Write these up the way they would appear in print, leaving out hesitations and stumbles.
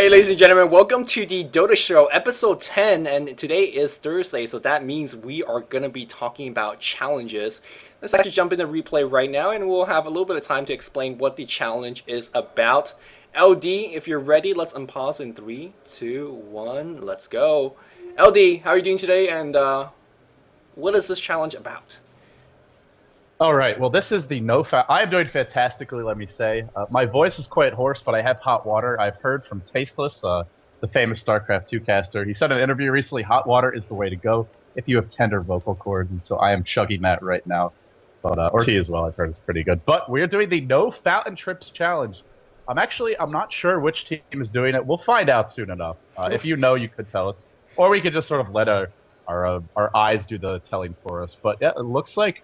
Hey ladies and gentlemen, welcome to the Dota show episode 10, and today is Thursday, so that means we are going to be talking about challenges. Let's actually jump into replay right now and we'll have a little bit of time to explain what the challenge is about. LD, if you're ready, let's unpause in 3, 2, 1, let's go. LD, how are you doing today, and what is this challenge about? All right. Well, this is the I am doing fantastically, let me say. My voice is quite hoarse, but I have hot water. I've heard from Tasteless, the famous StarCraft 2 caster. He said in an interview recently, hot water is the way to go if you have tender vocal cords, and so I am chugging that right now. But or tea as well. I've heard it's pretty good. But we're doing the No Fountain Trips challenge. I'm not sure which team is doing it. We'll find out soon enough. If you know, you could tell us, or we could just sort of let our eyes do the telling for us. But yeah, it looks like.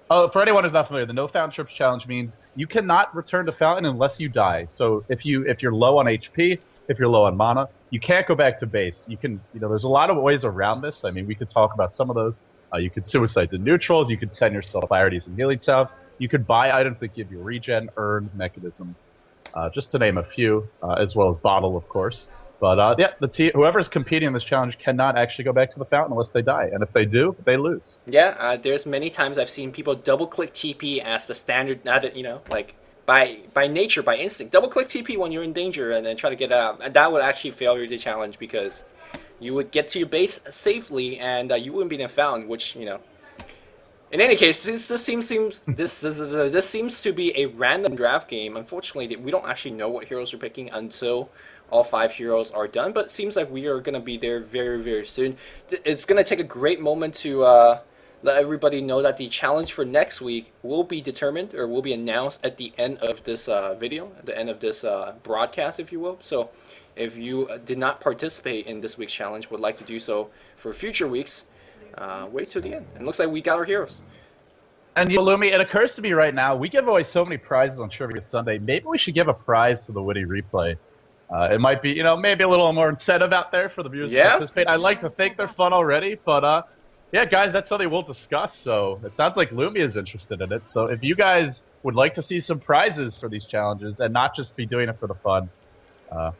For anyone who's not familiar, the No Fountain Trips challenge means you cannot return to Fountain unless you die. So if you're low on HP, if you're low on mana, you can't go back to base. You can, there's a lot of ways around this. I mean, we could talk about some of those. You could suicide the neutrals. You could send yourself clarities and healing salve. You could buy items that give you regen, earn, mechanism, just to name a few, as well as bottle, of course. But yeah, whoever's competing in this challenge cannot actually go back to the fountain unless they die, and if they do, they lose. Yeah, there's many times I've seen people double-click TP as the standard. Not that like by nature, by instinct, double-click TP when you're in danger and then try to get out. And that would actually fail you the challenge because you would get to your base safely and you wouldn't be in a fountain. Which in any case, since this seems to be a random draft game, unfortunately, we don't actually know what heroes we're picking until all 5 heroes are done, but it seems like we are going to be there very, very soon. It's going to take a great moment to let everybody know that the challenge for next week will be determined, or will be announced at the end of this video, at the end of this broadcast, if you will. So if you did not participate in this week's challenge, would like to do so for future weeks, wait till the end. And it looks like we got our heroes. And Lumi, it occurs to me right now, we give away so many prizes on Trivia Sunday, maybe we should give a prize to the Witty Replay. It might be, maybe a little more incentive out there for the viewers to participate. I like to think they're fun already, but yeah, guys, that's something we'll discuss. So it sounds like Lumia is interested in it. So if you guys would like to see some prizes for these challenges and not just be doing it for the fun,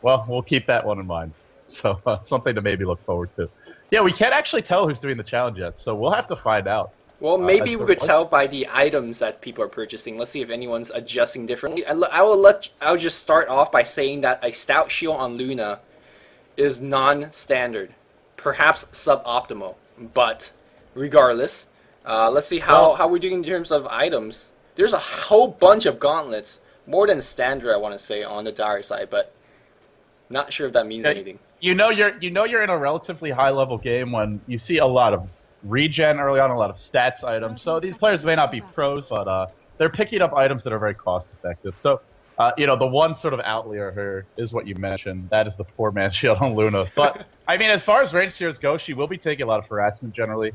well, we'll keep that one in mind. So something to maybe look forward to. Yeah, we can't actually tell who's doing the challenge yet, so we'll have to find out. Well, maybe we could tell by the items that people are purchasing. Let's see if anyone's adjusting differently. I'll just start off by saying that a stout shield on Luna is non-standard, perhaps suboptimal. But regardless, let's see how we're doing in terms of items. There's a whole bunch of gauntlets, more than standard, I want to say, on the dire side, but not sure if that means anything. You're in a relatively high level game when you see a lot of regen early on, a lot of stats items. So these players may not be pros, but they're picking up items that are very cost effective. So, the one sort of outlier here is what you mentioned. That is the poor man's shield on Luna. But, I mean, as far as range tiers go, she will be taking a lot of harassment generally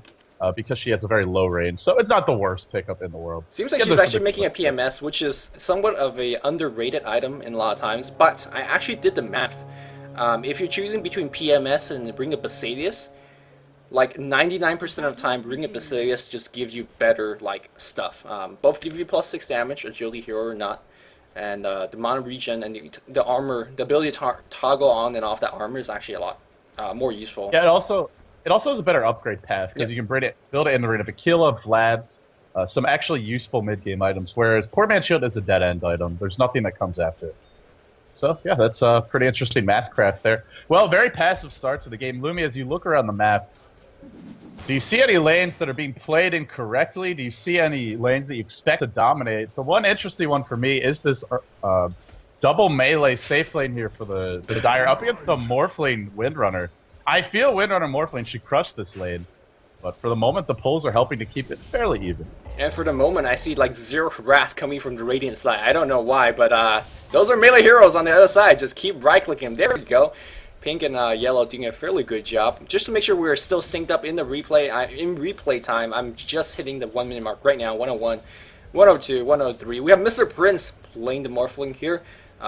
because she has a very low range. So it's not the worst pickup in the world. Seems like she's actually making a PMS, which is somewhat of a underrated item in a lot of times. But I actually did the math. If you're choosing between PMS and Ring of Basilius, like 99% of the time, Ring of Basilius just gives you better stuff. Both give you +6 damage, agility hero or not, and the amount of regen and the armor, the ability to toggle on and off that armor is actually a lot more useful. Yeah, it also has a better upgrade path because you can build it in the Ring of Aquila, Vlad's, some actually useful mid game items. Whereas Poor Man's Shield is a dead end item. There's nothing that comes after it. So yeah, that's a pretty interesting math craft there. Well, very passive start to the game. Lumi, as you look around the map, do you see any lanes that are being played incorrectly? Do you see any lanes that you expect to dominate? The one interesting one for me is this double melee safe lane here for the Dire up against the Morphling Windrunner. I feel Windrunner Morphling should crush this lane, but for the moment the pulls are helping to keep it fairly even. And for the moment I see zero harass coming from the Radiant side. I don't know why, but those are melee heroes on the other side. Just keep right-clicking them. There we go. Pink and yellow doing a fairly good job. Just to make sure we're still synced up in the replay. In replay time, I'm just hitting the 1 minute mark right now. 101, 102, 103. We have Mr. Prince playing the Morphling here. .de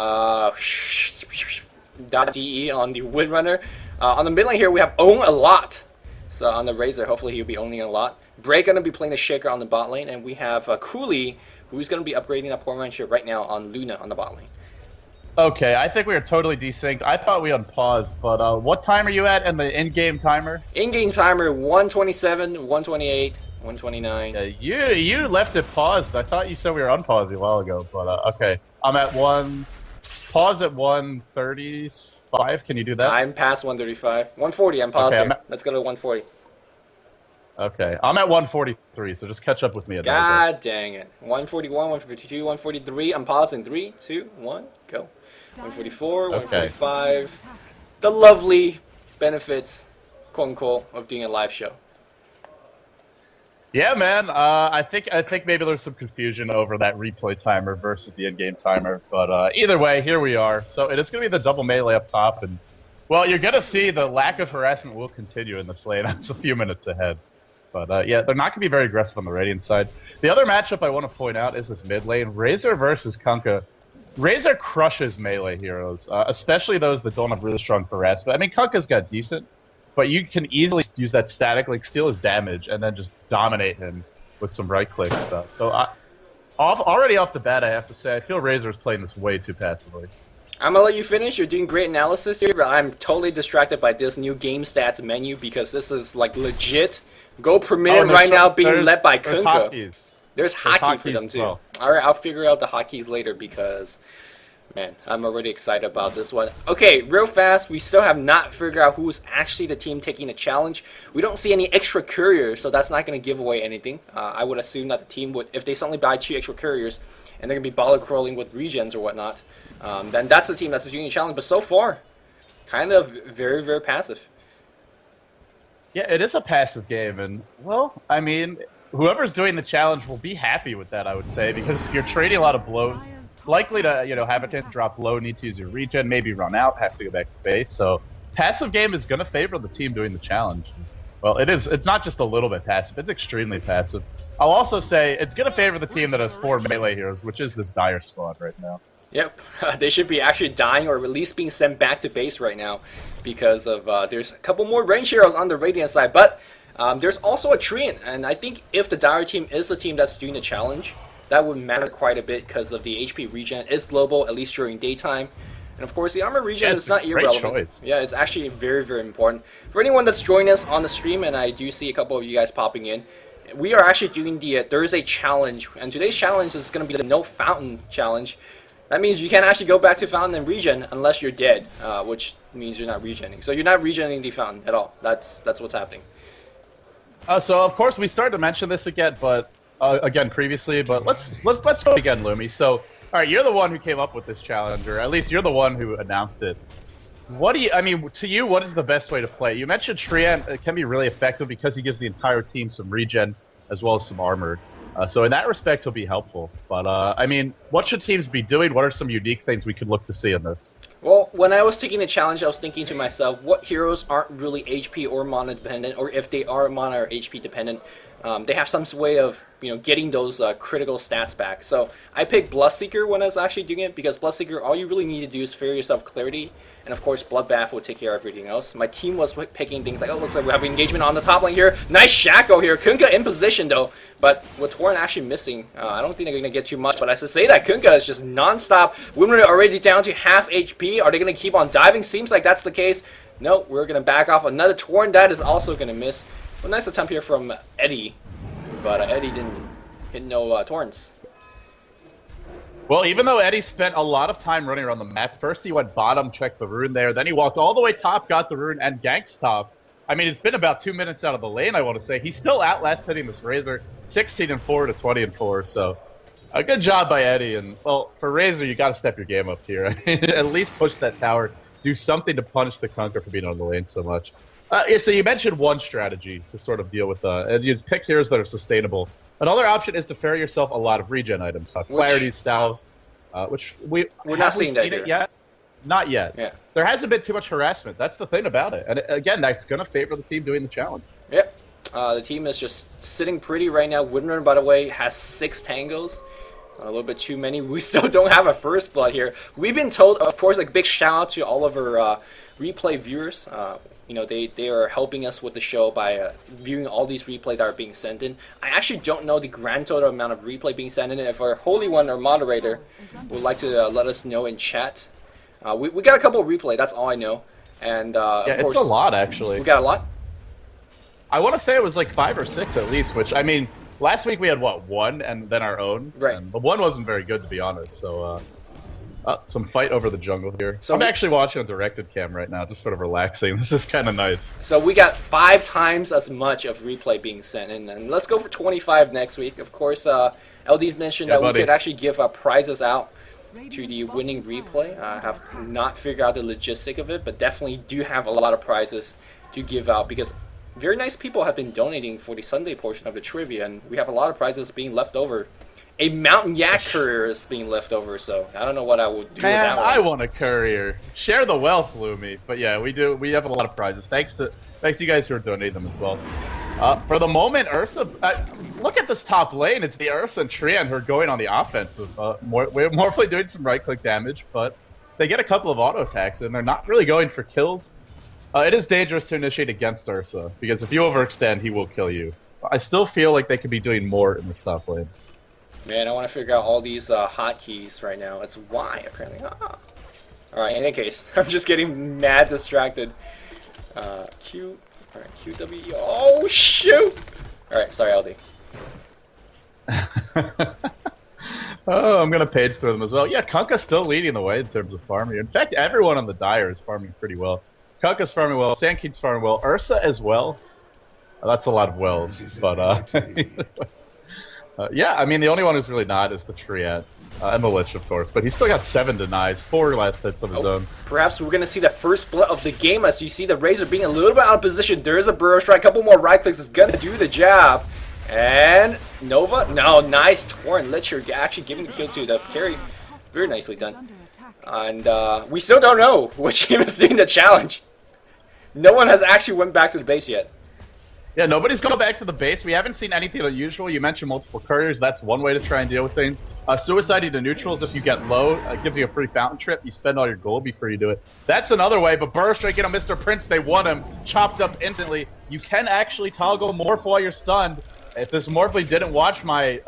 on the Windrunner. On the mid lane here, we have Own a lot. So on the Razor, hopefully he'll be owning a lot. Bray going to be playing the Shaker on the bot lane. And we have Cooley, who's going to be upgrading that poor man shield right now on Luna on the bot lane. Okay, I think we are totally desynced. I thought we unpaused, but what time are you at in the in-game timer? In-game timer 127, 128, 129. Yeah, you left it paused. I thought you said we were unpaused a while ago, but okay. I'm at pause at 1:35. Can you do that? I'm past 135. 140, I'm paused Okay, here. Let's go to 140. okay. I'm at 1:43, so just catch up with me at that. God dang it. 141, 152, 143. I'm pausing. 3, 2, 1, go. 144, 145. The lovely benefits, quote unquote, of doing a live show. Yeah, man. I think maybe there's some confusion over that replay timer versus the in-game timer, but either way, here we are. So it is going to be the double melee up top, and well, you're going to see the lack of harassment will continue in this lane. It's a few minutes ahead, but yeah, they're not going to be very aggressive on the Radiant side. The other matchup I want to point out is this mid lane: Razor versus Kunkka. Razor crushes melee heroes, especially those that don't have really strong harassment. I mean, Kunkka's got decent. But you can easily use that static, like steal his damage, and then just dominate him with some right clicks. Already off the bat, I have to say, I feel Razor's playing this way too passively. I'm gonna let you finish. You're doing great analysis here, but I'm totally distracted by this new game stats menu because this is like legit. Go per minute right now being led by Kunkka. There's hotkey for them too. Well. Alright, I'll figure out the hotkeys later because... man, I'm already excited about this one. Okay, real fast, we still have not figured out who's actually the team taking the challenge. We don't see any extra couriers, so that's not going to give away anything. I would assume that the team would, if they suddenly buy 2 extra couriers, and they're going to be baller crawling with regens or whatnot, then that's the team that's doing the challenge. But so far, kind of very, very passive. Yeah, it is a passive game, and, well, I mean, whoever's doing the challenge will be happy with that, I would say, because you're trading a lot of blows. Likely to, have a chance to drop low, need to use your regen, maybe run out, have to go back to base. So passive game is going to favor the team doing the challenge. Well, it is. It's not just a little bit passive. It's extremely passive. I'll also say it's going to favor the team that has 4 melee heroes, which is this Dire squad right now. Yep, they should be actually dying or at least being sent back to base right now because of there's a couple more range heroes on the Radiant side. But there's also a Treant, and I think if the Dire team is the team that's doing the challenge, that would matter quite a bit because of the HP regen is global, at least during daytime. And of course, the armor regen is not irrelevant. Yeah, it's actually very, very important. For anyone that's joining us on the stream, and I do see a couple of you guys popping in, we are actually doing the Thursday challenge. And today's challenge is going to be the No Fountain challenge. That means you can't actually go back to Fountain and regen unless you're dead, which means you're not regenning. So you're not regenning the Fountain at all. That's what's happening. So, of course, we started to mention this again, but... again previously, but let's go again, Lumi. So, all right, you're the one who came up with this challenge, or at least you're the one who announced it. To you, what is the best way to play? You mentioned Treant can be really effective because he gives the entire team some regen as well as some armor. So in that respect, he'll be helpful. But what should teams be doing? What are some unique things we could look to see in this? Well, when I was taking the challenge, I was thinking to myself, what heroes aren't really HP or mana dependent, or if they are mana or HP dependent, they have some way of getting those critical stats back. So I picked Bloodseeker when I was actually doing it because Bloodseeker, all you really need to do is fear yourself clarity, and of course Bloodbath will take care of everything else. My team was picking things like, oh, looks like we have engagement on the top lane here. Nice Shackle here. Kunkka in position though, but with Torrent actually missing, I don't think they're going to get too much. But I should say that Kunkka is just non-stop. Women are already down to half HP. Are they going to keep on diving? Seems like that's the case. No, we're going to back off. Another Torrent that is also going to miss. A nice attempt here from Eddie, but Eddie didn't hit no torrents. Well, even though Eddie spent a lot of time running around the map, first he went bottom, checked the rune there, then he walked all the way top, got the rune, and ganks top. I mean, it's been about 2 minutes out of the lane, I want to say. He's still outlast hitting this Razor, 16-4 to 20-4, so a good job by Eddie. And, well, for Razor, you got to step your game up here. At least push that tower, do something to punish the Kunkka for being on the lane so much. So you mentioned one strategy to sort of deal with, and you pick heroes that are sustainable. Another option is to ferry yourself a lot of regen items, Clarity, Salves, which we're not seeing that it yet. Not yet. Yeah. There hasn't been too much harassment. That's the thing about it. And again, that's going to favor the team doing the challenge. Yep. The team is just sitting pretty right now. Windrunner, by the way, has 6 tangos. A little bit too many. We still don't have a first blood here. We've been told, of course, like big shout out to all of our replay viewers. They are helping us with the show by viewing all these replays that are being sent in. I actually don't know the grand total amount of replay being sent in. If our Holy One or moderator would like to let us know in chat, We got a couple of replay. That's all I know. And Yeah, of course, it's a lot actually. we got a lot. I want to say it was like 5 or 6 at least. Which I mean, last week we had what, 1 and then our own. Right. And the 1 wasn't very good to be honest. So some fight over the jungle here. So I'm actually watching a directed cam right now, just sort of relaxing. This is kind of nice. So we got 5 times as much of replay being sent in, and let's go for 25 next week. Of course, LD mentioned that buddy. we could actually give prizes out to the winning replay. I have not figured out the logistic of it, but definitely do have a lot of prizes to give out because very nice people have been donating for the Sunday portion of the trivia, and we have a lot of prizes being left over. A Mountain Yak courier is being left over, so I don't know what I would do with Man, that one. I want a courier. Share the wealth, Lumi. But yeah, we do. We have a lot of prizes. Thanks to you guys who are donating them as well. For the moment, Ursa. Look at this top lane. It's the Ursa and Trian who are going on the offensive. We're Morphly doing some right-click damage, but they get a couple of auto attacks, and they're not really going for kills. It is dangerous to initiate against Ursa because if you overextend, he will kill you. I still feel like they could be doing more in this top lane. Man, I want to figure out all these hotkeys right now. It's Y, apparently. Alright, in any case, I'm just getting mad distracted. Q. Alright, QW. Oh, shoot! Alright, sorry, LD. Oh, I'm going to page through them as well. Yeah, Kunkka's still leading the way in terms of farming. In fact, everyone on the Dire is farming pretty well. Kunkka's farming well, Sandking's farming well, Ursa as well. That's a lot of wells, but yeah, I mean, the only one who's really not is the Triad. And the Lich, of course. But he's still got 7 denies, 4 last hits of his own. Perhaps we're going to see the first split of the game as you see the Razor being a little bit out of position. There's a Burrow Strike, a couple more right clicks is going to do the job. And Nova? No, nice Torn. Lich, you're actually giving the kill to the carry. Very nicely done. And we still don't know which team is doing the challenge. No one has actually went back to the base yet. Yeah, nobody's going back to the base. We haven't seen anything unusual. You mentioned multiple couriers. That's one way to try and deal with things. Suiciding to neutrals if you get low gives you a free fountain trip. You spend all your gold before you do it. That's another way, but Burrow Strike, Mr. Prince, they won him. Chopped up instantly. You can actually toggle morph while you're stunned. If this Morphly didn't watch my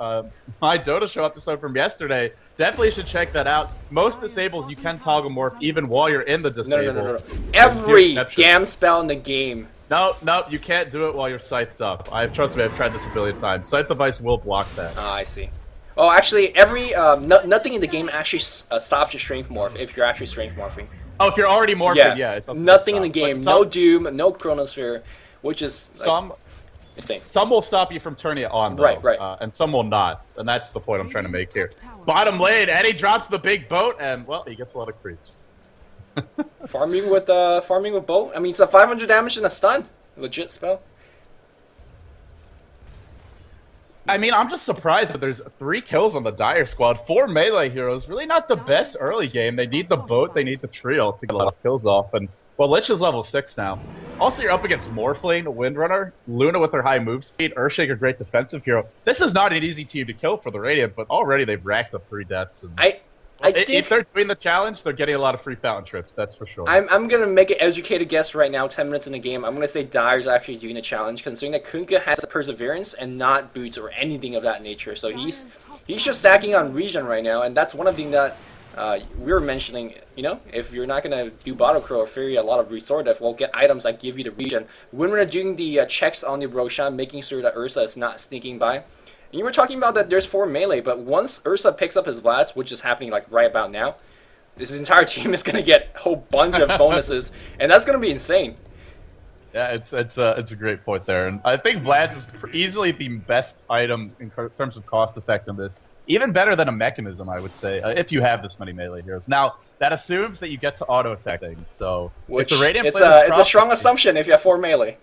my Dota show episode from yesterday, definitely should check that out. Most disables you can toggle morph even while you're in the disable. No. Every damn spell in the game. No, you can't do it while you're scythed up. Trust me, I've tried this a billion times. Scythe device will block that. Ah, I see. Oh, actually, nothing in the game actually stops your strength morph if you're actually strength morphing. Oh, if you're already morphing, yeah. Nothing in the game. No Doom, no Chronosphere, which is like, insane. Some will stop you from turning it on, though. Right. And some will not, and that's the point I'm trying to make here. Bottom lane, Eddie drops the big boat, and well, he gets a lot of creeps. farming with bow. I mean, it's a 500 damage and a stun. Legit spell. I mean, I'm just surprised that there's 3 kills on the Dire squad. 4 melee heroes. Really not the best early game. They need the boat, they need the trio to get a lot of kills off. And well, Lich is level 6 now. Also, you're up against Morphling, Windrunner, Luna with her high move speed, Earthshaker, great defensive hero. This is not an easy team to kill for the Radiant, but already they've racked up 3 deaths. And I think if they're doing the challenge, they're getting a lot of free fountain trips, that's for sure. I'm going to make an educated guess right now, 10 minutes in the game. I'm going to say Dire's actually doing the challenge, considering that Kunkka has the Perseverance and not Boots or anything of that nature. So he's just stacking on Regen right now, and that's one of the things that we were mentioning, if you're not going to do Bottle Crow or Fury a lot of restorative, well, get items that give you the Regen. When we're doing the checks on the Roshan, making sure that Ursa is not sneaking by, and you were talking about that there's 4 melee, but once Ursa picks up his Vlads, which is happening like right about now, this entire team is going to get a whole bunch of bonuses, and that's going to be insane. Yeah, it's a great point there, and I think Vlad's is easily the best item in terms of cost effectiveness. Even better than a mechanism, I would say, if you have this many melee heroes. Now, that assumes that you get to auto attack things, so which if the Radiant it's a strong assumption if you have 4 melee.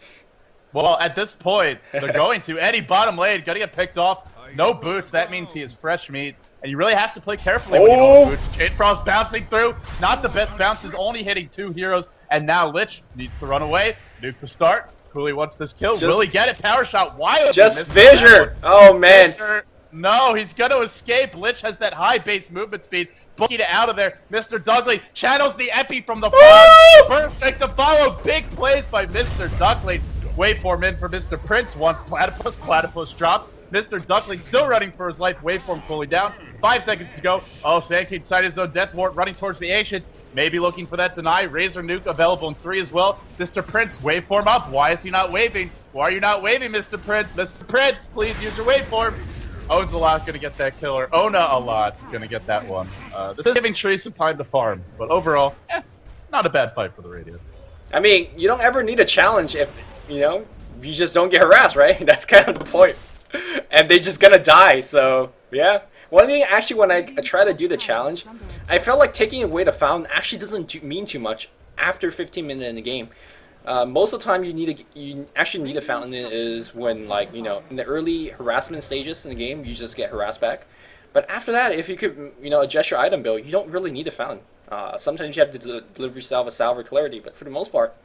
Well, at this point, they're going to. Eddie, bottom lane, gonna get picked off. No boots, that means he is fresh meat. And you really have to play carefully when you don't have boots. Chain Frost bouncing through. Not the best bounces, only hitting 2 heroes. And now Lich needs to run away. Nuke to start. Cooley wants this kill. Will he get it? Power shot. Wild. Just Fissure. Oh, man. Fissure. No, he's gonna escape. Lich has that high base movement speed. Booking it out of there. Mr. Duckley channels the epi from the farm. Perfect to follow. Big plays by Mr. Duckley. Waveform in for Mr. Prince. Wants Platypus. Platypus drops. Mr. Duckling still running for his life. Waveform cooling down. 5 seconds to go. Oh, Sandkey inside his own death ward, running towards the Ancients. maybe looking for that deny. Razor Nuke available in 3 as well. Mr. Prince, waveform up. Why is he not waving? Why are you not waving, Mr. Prince? Mr. Prince, please use your waveform. Owns a lot, gonna get that killer. Ona a lot, gonna get that one. This is giving Tree some time to farm, but overall, not a bad fight for the Radiant. I mean, you don't ever need a challenge if, you just don't get harassed, right? That's kind of the point. And they're just gonna die, so, yeah. One thing, actually, when I try to do the challenge, I felt like taking away the fountain actually doesn't mean too much after 15 minutes in the game. Most of the time, you actually need a fountain is when, like, in the early harassment stages in the game, you just get harassed back. But after that, if you could, adjust your item build, you don't really need a fountain. Sometimes you have to deliver yourself a salve or clarity, but for the most part,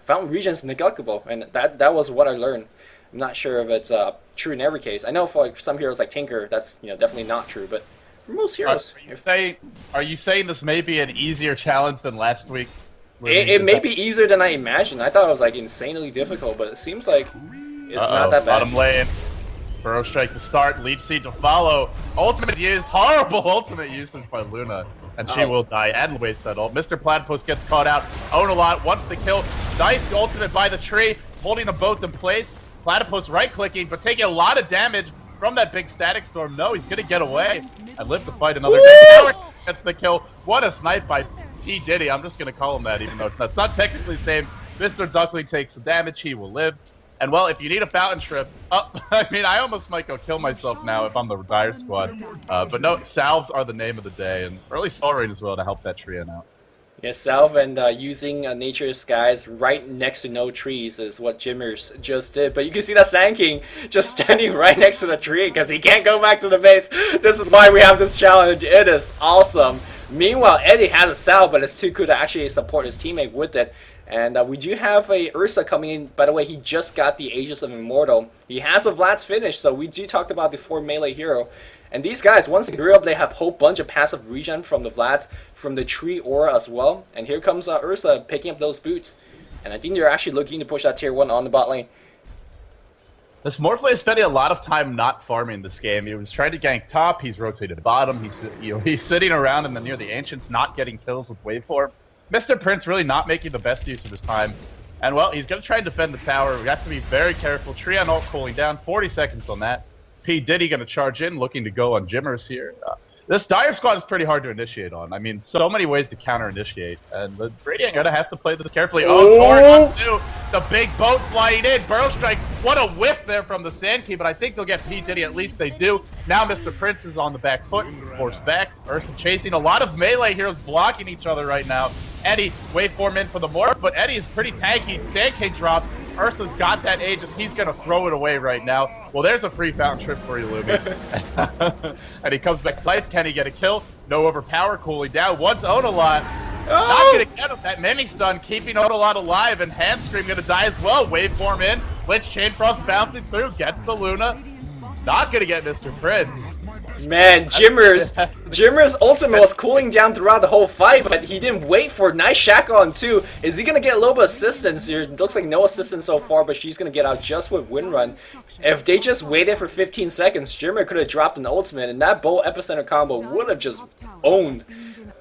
fountain regen is neglectable, and that was what I learned. I'm not sure if it's true in every case. I know for like some heroes like Tinker, that's definitely not true, but for most heroes, are you saying this may be an easier challenge than last week? It may be easier than I imagined. I thought it was like insanely difficult, but it seems like it's not that bad. Bottom lane. Burrow Strike to start, Leech Seed to follow. Ultimate used, horrible ultimate usage by Luna. And she will die and waste that ult. Mr. Platypus gets caught out. Onalot wants the kill. Nice ultimate by the tree, holding them both in place. Platypus right-clicking, but taking a lot of damage from that big static storm. No, he's gonna get away and live to fight another day. Power gets the kill. What a snipe by P. Diddy. I'm just gonna call him that, even though it's not technically his name. Mr. Duckling takes some damage. He will live. And well, if you need a fountain trip, I mean, I almost might go kill myself now if I'm the Dire Squad. But no, salves are the name of the day, and early Soul Rain as well to help that tree out. Yeah, salve and using nature's skies right next to no trees is what Jimmers just did. But you can see that Sand King just standing right next to the tree because he can't go back to the base. This is why we have this challenge. It is awesome. Meanwhile, Eddie has a salve, but it's too cool to actually support his teammate with it. And we do have a Ursa coming in. By the way, he just got the Aegis of Immortal. He has a Vlad's finish, so we do talk about the 4 melee hero. And these guys, once they grew up, they have a whole bunch of passive regen from the Vlad, from the tree aura as well. And here comes Ursa picking up those boots. And I think they're actually looking to push that tier 1 on the bot lane. This Morphle is spending a lot of time not farming this game. He was trying to gank top, he's rotated bottom, he's sitting around and then near the Ancients not getting kills with waveform. Mr. Prince really not making the best use of his time. And well, he's going to try and defend the tower. He has to be very careful. Tree on ult cooling down, 40 seconds on that. P. Diddy going to charge in, looking to go on Jimmers here. This Dire Squad is pretty hard to initiate on. I mean, so many ways to counter-initiate. And the Radiant going to have to play this carefully. Oh, Torn on 2. The big boat flying in. Burrow Strike. What a whiff there from the Sand King, but I think they'll get P. Diddy. At least they do. Now Mr. Prince is on the back foot. Forced back. Ursa chasing. A lot of melee heroes blocking each other right now. Eddie, waveform in for the morph, but Eddie is pretty tanky. Sand King drops. Ursa's got that Aegis. He's going to throw it away right now. Well, there's a free fountain trip for you, Lumi. And he comes back tight. Can he get a kill? No overpower. Cooling down. Once Onalot. Not going to get him. That mini stun keeping Onalot alive. And Hand Scream going to die as well. Waveform in. Blitz Chain Frost bouncing through. Gets the Luna. Not going to get Mr. Prince. Man, Jimmers' ultimate was cooling down throughout the whole fight, but he didn't wait for it. Nice shackle on 2. Is he going to get a little bit of assistance here? It looks like no assistance so far, but she's going to get out just with Windrun. If they just waited for 15 seconds, Jimmer could have dropped an ultimate, and that Bolt Epicenter combo would have just owned.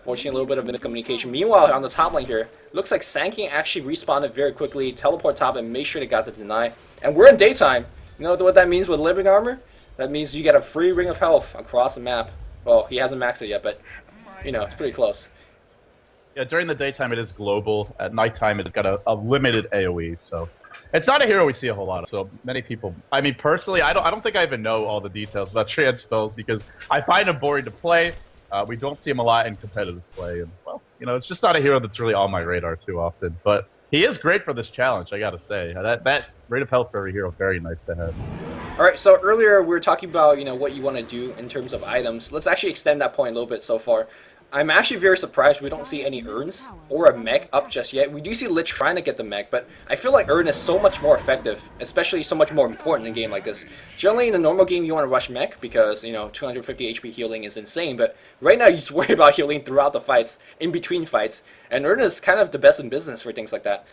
Fortunately, a little bit of miscommunication. Meanwhile, on the top lane here, looks like Sand King actually respawned very quickly, teleport top, and make sure they got the deny. And we're in daytime. You know what that means with living armor? That means you get a free ring of health across the map. Well, he hasn't maxed it yet, but, it's pretty close. Yeah, during the daytime it is global. At nighttime it's got a limited AoE, so... It's not a hero we see a whole lot of, so many people... I mean, personally, I don't think I even know all the details about trans spells, because I find him boring to play. We don't see him a lot in competitive play, and, well, it's just not a hero that's really on my radar too often, but... He is great for this challenge, I gotta say. That rate of health for every hero, very nice to have. Alright, so earlier we were talking about, what you want to do in terms of items. Let's actually extend that point a little bit so far. I'm actually very surprised we don't see any urns or a mech up just yet. We do see Lich trying to get the mech, but I feel like urn is so much more effective, especially so much more important in a game like this. Generally, in a normal game, you want to rush mech because, 250 HP healing is insane, but right now you just worry about healing throughout the fights, in between fights, and urn is kind of the best in business for things like that.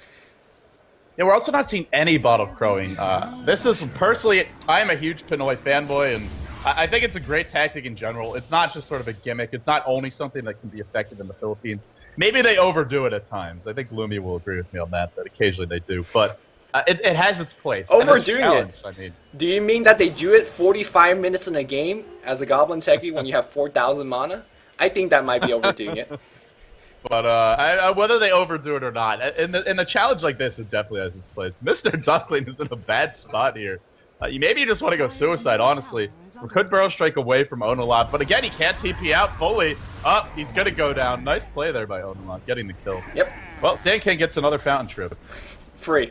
Yeah, we're also not seeing any bottle crowing. This is, personally, I'm a huge Pinoy fanboy, and I think it's a great tactic in general. It's not just sort of a gimmick. It's not only something that can be effective in the Philippines. Maybe they overdo it at times. I think Lumi will agree with me on that occasionally they do. But it has its place. Overdoing it. I mean, do you mean that they do it 45 minutes in a game as a Goblin Techie when you have 4,000 mana? I think that might be overdoing it. But whether they overdo it or not, in a challenge like this, it definitely has its place. Mr. Duckling is in a bad spot here. Maybe you just want to go suicide, honestly. We could Burrow Strike away from Onalot, but again, he can't TP out fully. He's going to go down. Nice play there by Onalot, getting the kill. Yep. Well, Sand King gets another Fountain Trip. Free.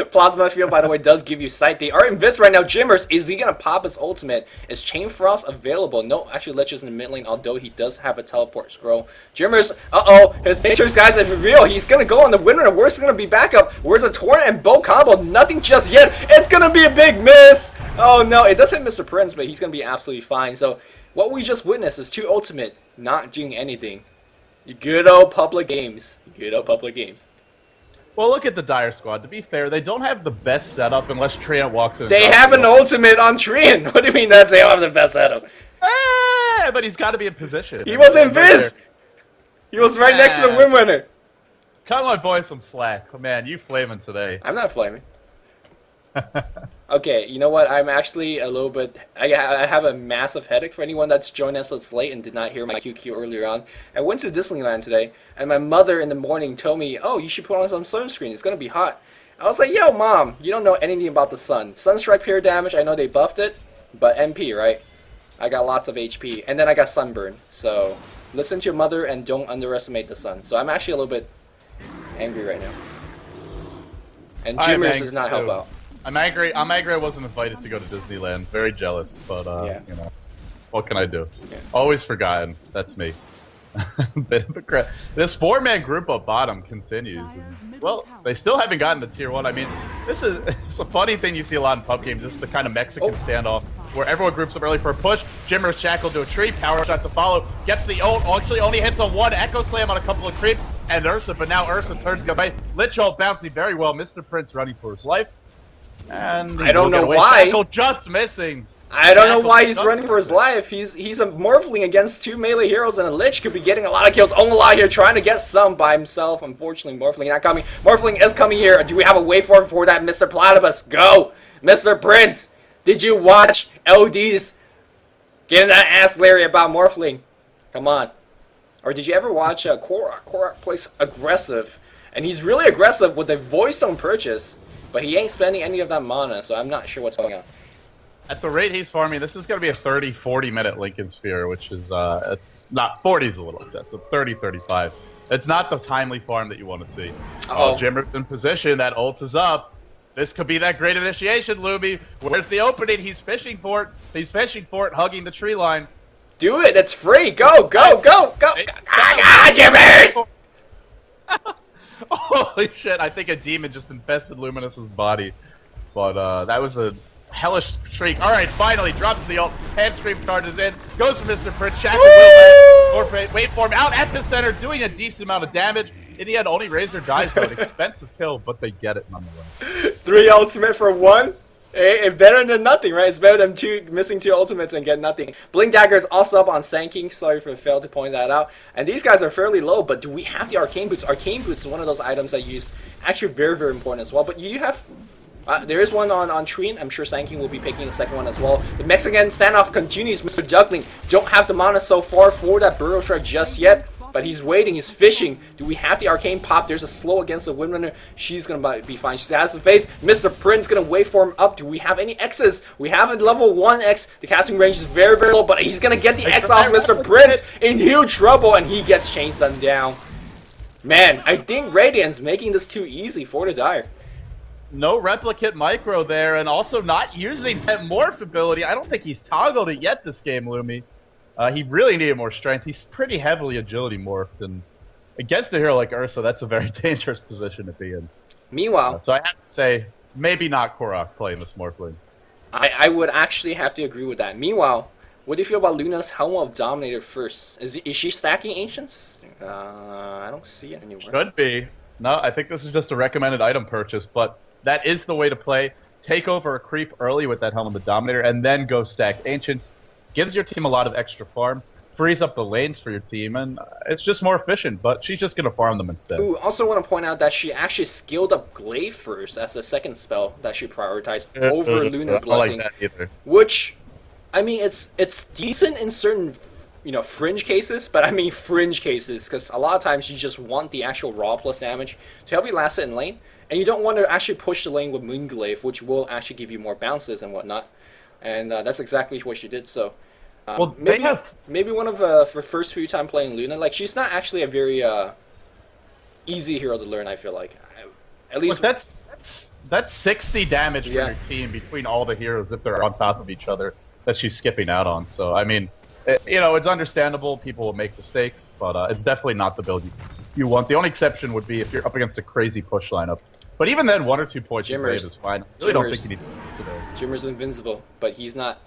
Plasma Field, by the way, does give you sight. They are in Vis right now. Jimmers, is he going to pop his ultimate? Is Chain Frost available? No, actually, Lich is in the mid lane, although he does have a teleport scroll. Jimmers, his nature's guys is revealed. He's going to go on the winner. Where's going to be backup? Where's a Torrent and Bow combo? Nothing just yet. It's going to be a big miss. Oh, no, it does hit Mr. Prince, but he's going to be absolutely fine. So, what we just witnessed is 2 ultimate not doing anything. Good old public games. Good old public games. Well, look at the Dire squad. To be fair, they don't have the best setup unless Treant walks in. They have an ultimate on Treant. What do you mean that they don't have the best setup? But he's got to be in position. He was in Viz. He was right next to the win winner. Cut my boy some slack. Man, you flaming today. I'm not flaming. Okay, you know what? I'm actually a little bit... I have a massive headache for anyone that's joined us that's late and did not hear my QQ earlier on. I went to Disneyland today, and my mother in the morning told me, oh, you should put on some sunscreen. It's going to be hot. I was like, yo, Mom, you don't know anything about the sun. Sunstrike peer damage, I know they buffed it, but MP, right? I got lots of HP, and then I got sunburn. So, listen to your mother and don't underestimate the sun. So I'm actually a little bit angry right now. And Jimmers does not help out. I'm angry I wasn't invited to go to Disneyland. Very jealous, but yeah. You know, what can I do? Yeah. Always forgotten. That's me. This 4-man group up bottom continues. And, well, they still haven't gotten to tier 1. I mean, it's a funny thing you see a lot in pub games. This is the kind of Mexican standoff where everyone groups up early for a push. Jimmer's shackled to a tree, power shot to follow, gets the ult, actually only hits on 1, Echo Slam on a couple of creeps, and Ursa, but now Ursa turns the way. Lich ult bouncing very well. Mr. Prince running for his life. And I don't know why. Shackle just missing. I don't know why he's running for his life. He's a Morphling against 2 melee heroes, and a Lich could be getting a lot of kills. Onalot here trying to get some by himself. Unfortunately, Morphling not coming. Morphling is coming here. Do we have a waveform for that, Mr. Platypus? Go! Mr. Prince! Did you watch LD's getting that ass Larry about Morphling? Come on. Or did you ever watch Korok? Korok plays aggressive. And he's really aggressive with a voice on purchase. But he ain't spending any of that mana, so I'm not sure what's going on. At the rate he's farming, this is going to be a 30, 40-minute Lincoln Sphere, which is, it's not, 40 is a little excessive, 30, 35. It's not the timely farm that you want to see. Jimmer's in position, that ult is up. This could be that great initiation, Luby. Where's the opening? He's fishing for it. He's fishing for it, hugging the tree line. Do it, it's free, go, go, go, go! Jimmers! Holy shit, I think a demon just infested Luminous's body. But that was a hellish streak. Alright, finally, drops the ult. Hand scream charges in. Goes for Mr. Prince. Shackle will land. Wait for him. Out at the center, doing a decent amount of damage. In the end, only Razor dies though. An expensive kill, but they get it nonetheless. 3 ultimate for 1? It's better than nothing, right? It's better than missing 2 ultimates and get nothing. Blink Dagger is also up on Sand King. Sorry for fail to point that out. And these guys are fairly low, but do we have the Arcane Boots? Arcane Boots is one of those items that used actually very, very important as well. But you have... there is one on Treant. I'm sure Sand King will be picking the second one as well. The Mexican standoff continues. Mr. Juggling don't have the mana so far for that Burrow Strike just yet. But he's waiting, he's fishing. Do we have the Arcane Pop? There's a slow against the Windrunner. She's going to be fine. She has the face. Mr. Prince going to wait for him up. Do we have any X's? We have a level 1 X. The casting range is very, very low, but he's going to get the X off Mr. Prince in huge trouble, and he gets Chain Stun down. Man, I think Radiant's making this too easy for the Dire. No replicate micro there, and also not using that morph ability. I don't think he's toggled it yet this game, Lumi. He really needed more strength. He's pretty heavily agility morphed, and against a hero like Ursa, that's a very dangerous position to be in. Meanwhile... so I have to say, maybe not Korok playing this morphling. I would actually have to agree with that. Meanwhile, what do you feel about Luna's Helm of Dominator first? Is she stacking Ancients? I don't see it anywhere. Should be. No, I think this is just a recommended item purchase, but that is the way to play. Take over a creep early with that Helm of the Dominator, and then go stack Ancients. gives your team a lot of extra farm, frees up the lanes for your team, and it's just more efficient. But she's just gonna farm them instead. Ooh, also want to point out that she actually skilled up Glaive first as the second spell that she prioritized over Lunar Blessing, I like that either. which, I mean, it's decent in certain, fringe cases, but I mean fringe cases, because a lot of times you just want the actual raw plus damage to help you last it in lane, and you don't want to actually push the lane with Moonglaive, which will actually give you more bounces and whatnot, and that's exactly what she did, so... Well, maybe one of her first few time playing Luna, like, she's not actually a very easy hero to learn, I feel like. At least... But that's 60 damage for your team between all the heroes if they're on top of each other that she's skipping out on, so, I mean... it's understandable, people will make mistakes, but it's definitely not the build you want. The only exception would be if you're up against a crazy push lineup. But even then, 1 or 2 points of Glaive is fine. I really don't think you need to today. Jimmer's invincible, but he's not...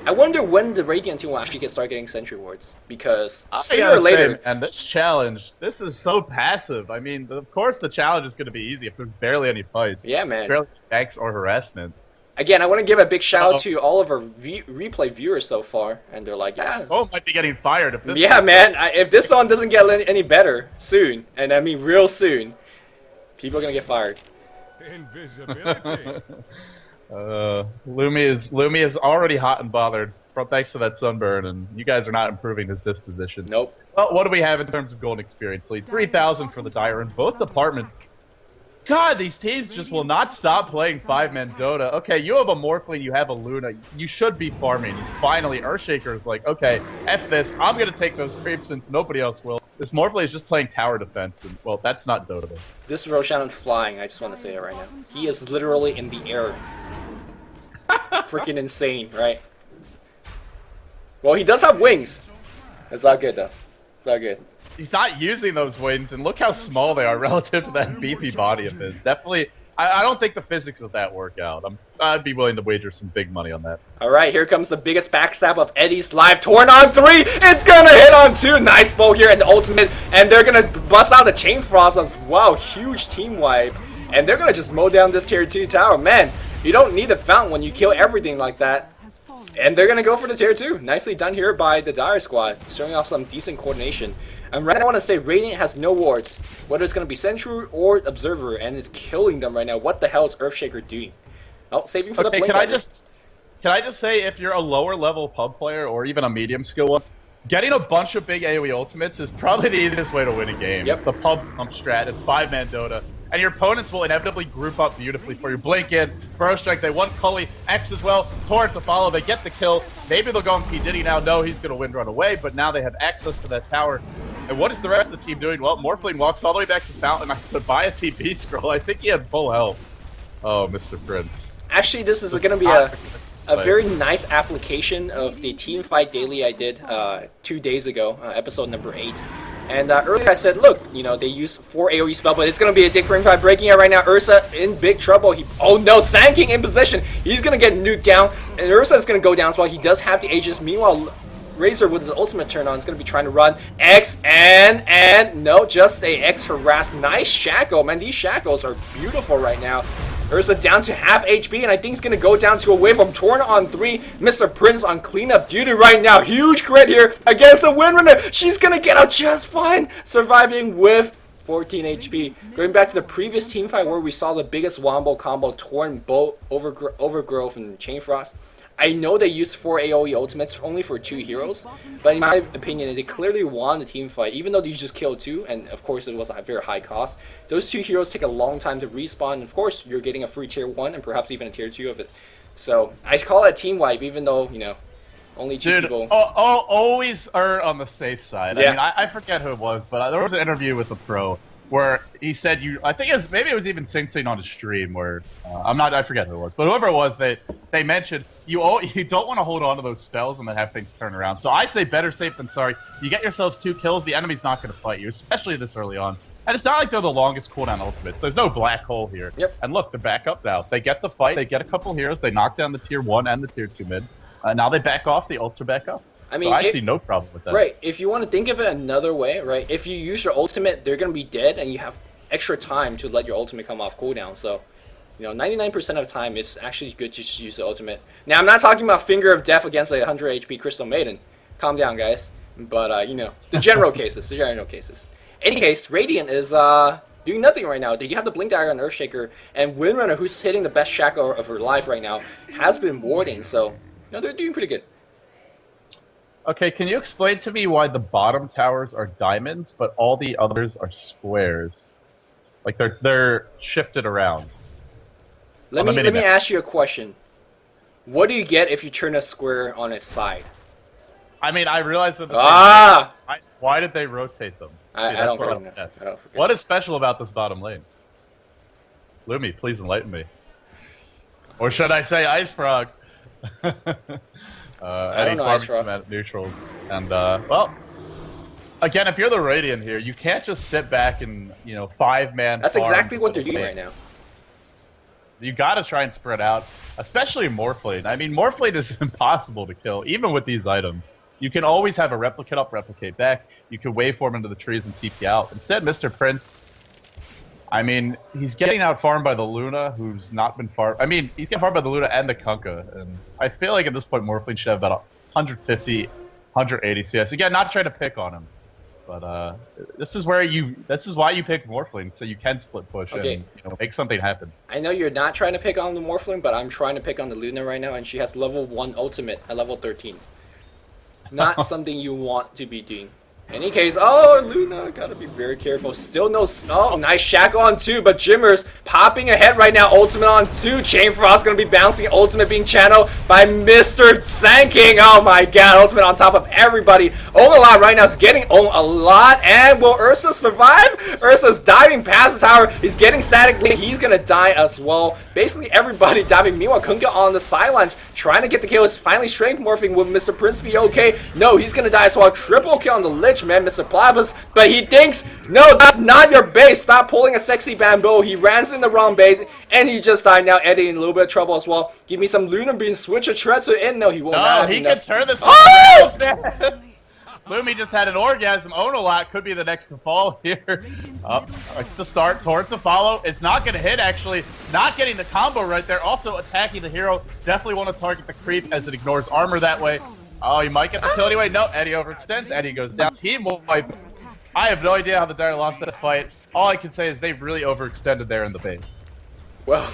I wonder when the Radiant team will actually start getting Sentry Wards, because sooner or later... And this challenge, this is so passive. I mean, of course the challenge is going to be easy if there's barely any fights. Yeah, man. Barely ganks or harassment. Again, I want to give a big shout out to all of our replay viewers so far, and they're like, yeah. Oh, might be getting fired if this. Yeah, man. If this one doesn't get any better soon, and I mean real soon, people are gonna get fired. Invisibility. Lumi is already hot and bothered thanks to that sunburn, and you guys are not improving his disposition. Nope. Well, what do we have in terms of golden experience lead? 3,000 for the Dire in both departments. God, these teams just will not stop playing 5-man Dota. Okay, you have a Morphling, you have a Luna. You should be farming. Finally, Earthshaker is like, okay, F this. I'm going to take those creeps since nobody else will. This Morphling is just playing tower defense, and, well, that's not Dota. This Roshannon's flying, I just want to say it right now. He is literally in the air. Freaking insane, right? Well, he does have wings. It's all good, though. It's all good. He's not using those wings, and look how small they are relative to that beefy body of his. Definitely, I don't think the physics of that work out. I'd be willing to wager some big money on that. All right, here comes the biggest backstab of Eddie's life. Torn on 3, it's gonna hit on 2. Nice bow here and the ultimate, and they're gonna bust out the Chain Frost as wow, huge team wipe, and they're gonna just mow down this tier 2 tower. Man, you don't need a fountain when you kill everything like that. And they're gonna go for the tier 2. Nicely done here by the Dire squad, showing off some decent coordination. And right now I want to say Radiant has no wards, whether it's going to be Sentry or Observer, and it's killing them right now. What the hell is Earthshaker doing? Oh, saving for the blink. Can I just say, if you're a lower level pub player or even a medium skill one, getting a bunch of big AoE ultimates is probably the easiest way to win a game. Yep. It's the pub pump strat, it's 5-man Dota, and your opponents will inevitably group up beautifully for your blink in, Burrow Strike, they want Cully, X as well, Torrent to follow, they get the kill, maybe they'll go on P. Diddy now, no, he's going to wind run away, but now they have access to that tower. And what is the rest of the team doing? Well, Morphling walks all the way back to Fountain to buy a TP scroll. I think he had full health. Oh, Mr. Prince. Actually, this is going to be a very nice application of the team fight daily I did 2 days ago, episode number 8. And earlier I said, look, they use 4 AoE spell, but it's going to be a Dick Ring fight breaking it right now. Ursa in big trouble. Oh no, Sand King in position. He's going to get nuked down, and Ursa is going to go down as well. He does have the Aegis. Meanwhile, Razor with his ultimate turn on is going to be trying to run X and no, just a X harass. Nice shackle, man. These shackles are beautiful right now. Ursa down to half HP, and I think he's going to go down to a wave from Torn on 3. Mr. Prince on cleanup duty right now. Huge crit here against the Windrunner. She's going to get out just fine, surviving with 14 HP. Going back to the previous team fight where we saw the biggest wombo combo, Torn, Boat, Overgrowth, and Chain Frost. I know they used 4 AoE ultimates only for 2 heroes, but in my opinion, they clearly won the team fight, even though you just killed 2, and of course it was at a very high cost. Those 2 heroes take a long time to respawn, and of course you're getting a free tier 1 and perhaps even a tier 2 of it. So I call it a team wipe, even though, only 2 people. Always err on the safe side. Yeah. I mean, I forget who it was, but there was an interview with a pro where he said I think maybe it was even Sing Sing on his stream where I forget who it was, but whoever it was, they mentioned you don't want to hold on to those spells and then have things turn around. So I say better safe than sorry. You get yourselves 2 kills, the enemy's not going to fight you, especially this early on. And it's not like they're the longest cooldown ultimates. There's no black hole here. Yep. And look, they're back up now. They get the fight, they get a couple heroes, they knock down the tier 1 and the tier 2 mid. Now they back off, the ults are back up. I mean, so I see no problem with that. Right, if you want to think of it another way, right, if you use your ultimate, they're going to be dead, and you have extra time to let your ultimate come off cooldown, so You know, 99% of the time, it's actually good to just use the ultimate. Now, I'm not talking about Finger of Death against a 100 HP Crystal Maiden. Calm down, guys. But, you know, the general cases. The general cases. In any case, Radiant is doing nothing right now. You have the Blink Dagger on Earthshaker, and Windrunner, who's hitting the best shackle of her life right now, has been warding. So, you know, they're doing pretty good. Okay, can you explain to me why the bottom towers are diamonds, but all the others are squares? Like, they're shifted around. Let me ask you a question. What do you get if you turn a square on its side? I mean, I realize that. Why did they rotate them? I don't know. What is special about this bottom lane? Lumi, please enlighten me. Or should I say Ice Frog? I don't know Ice Frog. Some neutrals. And, well, again, if you're the Radiant here, you can't just sit back and, you know, 5-man. That's exactly what they're doing right now. You gotta try and spread out, especially Morphlane. I mean, Morphlane is impossible to kill, even with these items. You can always have a replicate up, replicate back. You can waveform into the trees and TP out. Instead, Mr. Prince, I mean, he's getting out farmed by the Luna, who's not been farmed. I mean, he's getting farmed by the Luna and the Kunkka. And I feel like at this point, Morphlane should have about 150, 180 CS. Again, not trying to pick on him. But this is why you pick Morphling, so you can split push and make something happen. I know you're not trying to pick on the Morphling, but I'm trying to pick on the Luna right now, and she has level 1 ultimate at level 13. Not something you want to be doing. In any case, oh, Luna, gotta be very careful. Still no, oh, nice shackle on 2, but Jimmers popping ahead right now. Ultimate on 2. Chain Frost gonna be bouncing. Ultimate being channeled by Mr. Sandking. Oh my god, ultimate on top of everybody. Omelot right now is getting a lot, and will Ursa survive? Ursa's diving past the tower. He's getting static link. He's gonna die as well. Basically, everybody diving. Meanwhile, Kunkka on the sidelines trying to get the kill. He's finally strength morphing. Will Mr. Prince be okay? No, he's gonna die as well. Triple kill on the Lich, man, Mr. Plabas, but he thinks, no, that's not your base. Stop pulling a sexy bamboo. He runs in the wrong base, and he just died. Now Eddie in a little bit of trouble as well. Give me some Lunar Beam, switch a Treads in. No, he won't. No, he can turn this around, man. Lumi just had an orgasm. Onolat could be the next to fall here. It's the start. Towards the follow. It's not going to hit, actually. Not getting the combo right there. Also attacking the hero. Definitely want to target the creep as it ignores armor that way. Oh, you might get the kill anyway. No, Eddie overextends. Eddie goes down. Team will wipe. I have no idea how the Dire lost that fight. All I can say is they've really overextended there in the base. Well,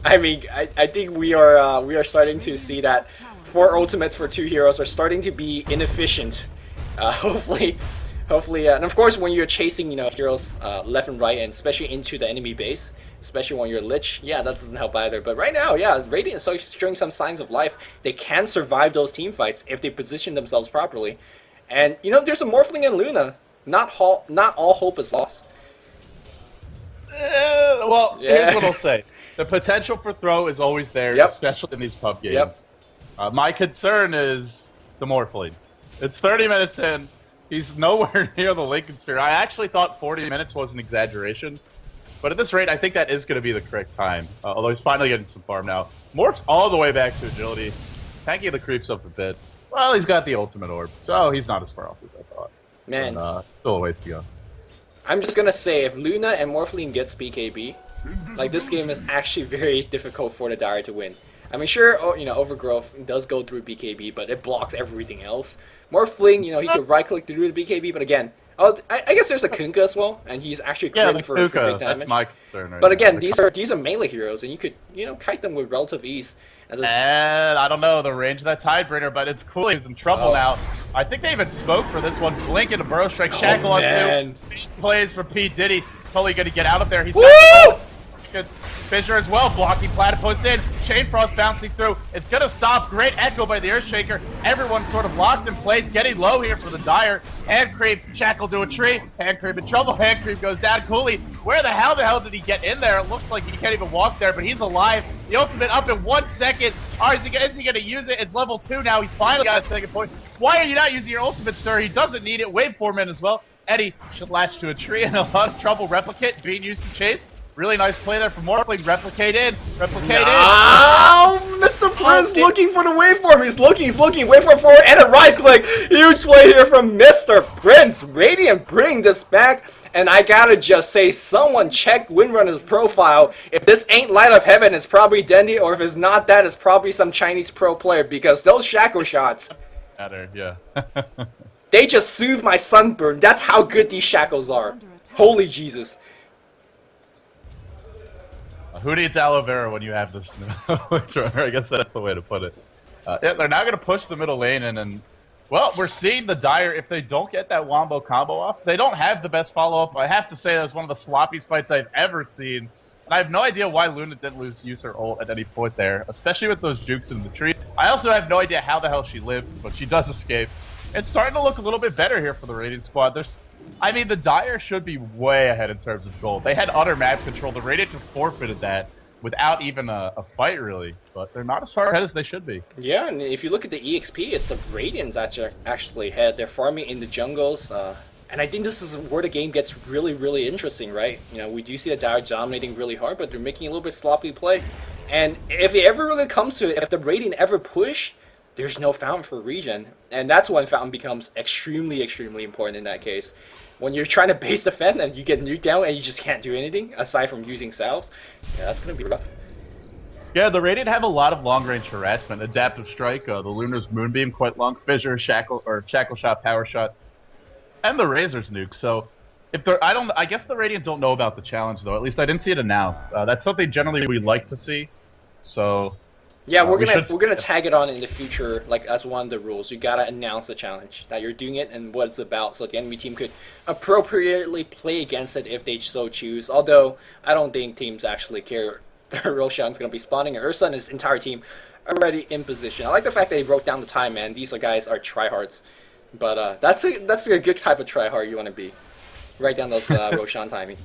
I mean, I think we are starting to see that 4 ultimates for 2 heroes are starting to be inefficient. Hopefully, and of course, when you're chasing, heroes left and right, and especially into the enemy base, especially when you're Lich, yeah, that doesn't help either. But right now, yeah, Radiant is showing some signs of life. They can survive those team fights if they position themselves properly. And there's a Morphling and Luna. Not all hope is lost. Well, here's what I'll say: the potential for throw is always there, especially in these pub games. My concern is the Morphling. It's 30 minutes in. He's nowhere near the Lincoln Sphere. I actually thought 40 minutes was an exaggeration. But at this rate, I think that is going to be the correct time. Although he's finally getting some farm now. Morphs all the way back to agility. Tanking the creeps up a bit. Well, he's got the ultimate orb, so he's not as far off as I thought. Man. But, still a ways to go. I'm just going to say, if Luna and Morphling gets BKB, this game is actually very difficult for the Dire to win. I mean, sure, Overgrowth does go through BKB, but it blocks everything else. Morphling, he could right-click through the BKB, but again, I guess there's a Kunkka as well, and he's actually critting for big damage. That's my concern right But now. again, these are melee heroes, and you could, kite them with relative ease. And I don't know the range of that Tidebringer, but it's cool. He's in trouble now. I think they even spoke for this one. Blink into Burrow Strike, Shackle on 2. Plays for P. Diddy. Totally going to get out of there. He's got Fissure as well, blocking Platypus in. Chain Frost bouncing through. It's going to stop. Great echo by the Earthshaker. Everyone's sort of locked in place, getting low here for the Dire. Hand Creep, Shackle to a tree. Hand Creep in trouble. Hand Creep goes down. Cooley, where the hell did he get in there? It looks like he can't even walk there, but he's alive. The ultimate up in 1 second. Is he going to use it? It's level 2 now. He's finally got a second point. Why are you not using your ultimate, sir? He doesn't need it. Waveform in as well. Eddie should latch to a tree in a lot of trouble. Replicate being used to chase. Really nice play there for Morphling. Replicate in. Oh, Mr. Prince looking for the waveform. He's looking. Waveform forward and a right click. Huge play here from Mr. Prince. Radiant bring this back. And I gotta just say, someone check Windrunner's profile. If this ain't Light of Heaven, it's probably Dendy, or if it's not that, it's probably some Chinese pro player, because those shackle shots, Matter, yeah. they just soothe my sunburn. That's how good these shackles are. Holy Jesus. Who needs aloe vera when you have this Windrunner? I guess that's the way to put it. Yeah, they're now going to push the middle lane, and well, we're seeing the Dire, if they don't get that Wombo combo off, they don't have the best follow-up. I have to say that was one of the sloppiest fights I've ever seen. And I have no idea why Luna didn't use her ult at any point there, especially with those jukes in the trees. I also have no idea how the hell she lived, but she does escape. It's starting to look a little bit better here for the Radiant squad. I mean, the Dire should be way ahead in terms of gold. They had utter map control. The Radiant just forfeited that without even a fight, really. But they're not as far ahead as they should be. Yeah, and if you look at the EXP, it's the Radiants actually ahead. They're farming in the jungles. And I think this is where the game gets really, really interesting, right? You know, we do see the Dire dominating really hard, but they're making a little bit sloppy play. And if it ever really comes to it, if the Radiant ever push, there's no fountain for regen. And that's when fountain becomes extremely, extremely important in that case. When you're trying to base defend and you get nuked down and you just can't do anything aside from using salves, yeah, that's going to be rough. Yeah, the Radiant have a lot of long-range harassment. Adaptive Strike, the Lunar's Moonbeam, quite long, Fissure, Shackle Shot, Power Shot, and the Razor's Nuke. So, I guess the Radiant don't know about the challenge, though. At least I didn't see it announced. That's something generally we like to see. So, yeah, we're gonna tag it on in the future, like as one of the rules. You gotta announce the challenge that you're doing it and what it's about, so the enemy team could appropriately play against it if they so choose. Although I don't think teams actually care. Roshan's gonna be spawning, and Ursa and his entire team already in position. I like the fact that he wrote down the time, man. These guys are tryhards, but that's a good type of tryhard you want to be. Write down those Roshan timing.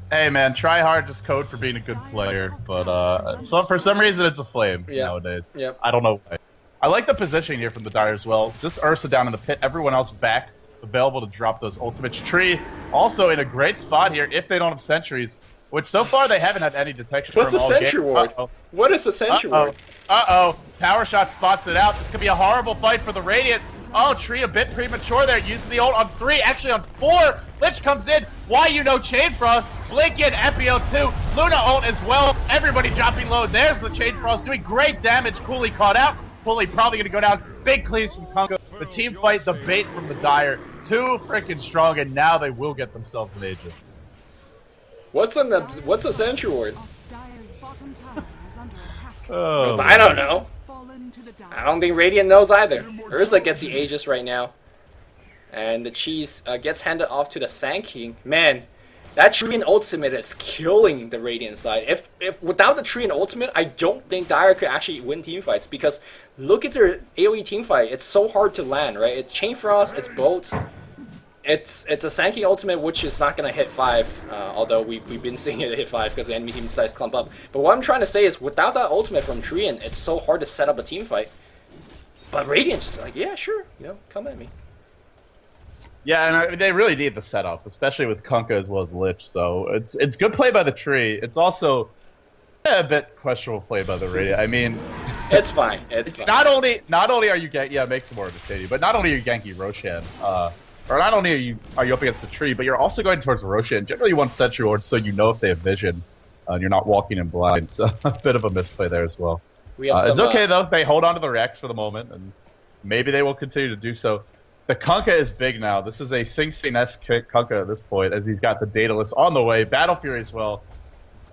Hey man, try hard just code for being a good player, but so for some reason it's a flame nowadays. Yep. I don't know why. I like the positioning here from the Dire as well. Just Ursa down in the pit, everyone else back, available to drop those ultimates. Tree also in a great spot here if they don't have sentries, which so far they haven't had any detection. What's a from all sentry game. ward? What is a sentry ward? Power Shot spots it out. This could be a horrible fight for the Radiant. Oh, Tree a bit premature there. Uses the ult on 3, actually on 4. Lich comes in. Why you know Chain Frost? Blink in, Epio 2. Luna ult as well. Everybody dropping low. There's the Chain Frost doing great damage. Cooley caught out. Cooley probably going to go down. Big cleaves from Kunka. The team fight, the bait from the Dire. Too freaking strong, and now they will get themselves an Aegis. What's a sentry ward? Oh, I don't know. I don't think Radiant knows either. Ursa gets the Aegis right now. And the cheese gets handed off to the Sand King. Man, that Treant ultimate is killing the Radiant side. If without the Treant ultimate, I don't think Dire could actually win teamfights. Because look at their AoE teamfight. It's so hard to land, right? It's Chain Frost, it's Bolt. It's a Sand King ultimate, which is not going to hit 5. Although we've been seeing it hit 5 because the enemy team decides to clump up. But what I'm trying to say is, without that ultimate from Treant, it's so hard to set up a teamfight. But Radiant's just like, yeah, sure, come at me. Yeah, and they really need the setup, especially with Kunka as well as Lich. So it's good play by the Tree. It's also a bit questionable play by the Radiant. I mean, it's fine. It's fine. Not only are you it makes it more entertaining, but not only are you ganking Roshan, or not only are you up against the Tree, but you're also going towards Roshan. Generally, you want Sentry Wards so you know if they have vision, and you're not walking in blind. So a bit of a misplay there as well. It's okay though. They hold on to the Rex for the moment, and maybe they will continue to do so. The Kunka is big now. This is a Sing Sing-esque Kunka at this point, as he's got the Daedalus on the way. Battle Fury as well.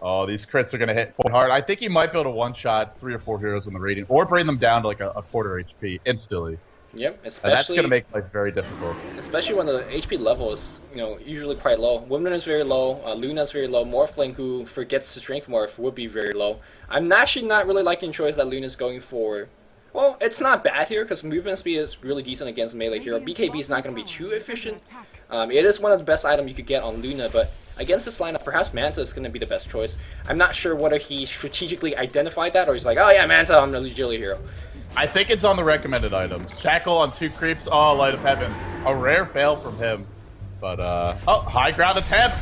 Oh, these crits are going to hit quite hard. I think he might be able to one-shot 3 or 4 heroes in the Radiant, or bring them down to like a quarter HP instantly. Yep, especially. And that's going to make life very difficult. Especially when the HP level is, usually quite low. Women is very low, Luna is very low, Morphling, who forgets to Strength Morph, would be very low. I'm actually not really liking the choice that Luna's going for. Well, it's not bad here, because movement speed is really decent against melee hero. BKB is not going to be too efficient. It is one of the best items you could get on Luna, but against this lineup, perhaps Manta is going to be the best choice. I'm not sure whether he strategically identified that, or he's like, oh yeah, Manta, I'm the agility hero. I think it's on the recommended items. Shackle on 2 creeps. Oh, Light of Heaven. A rare fail from him. But, high ground attempt.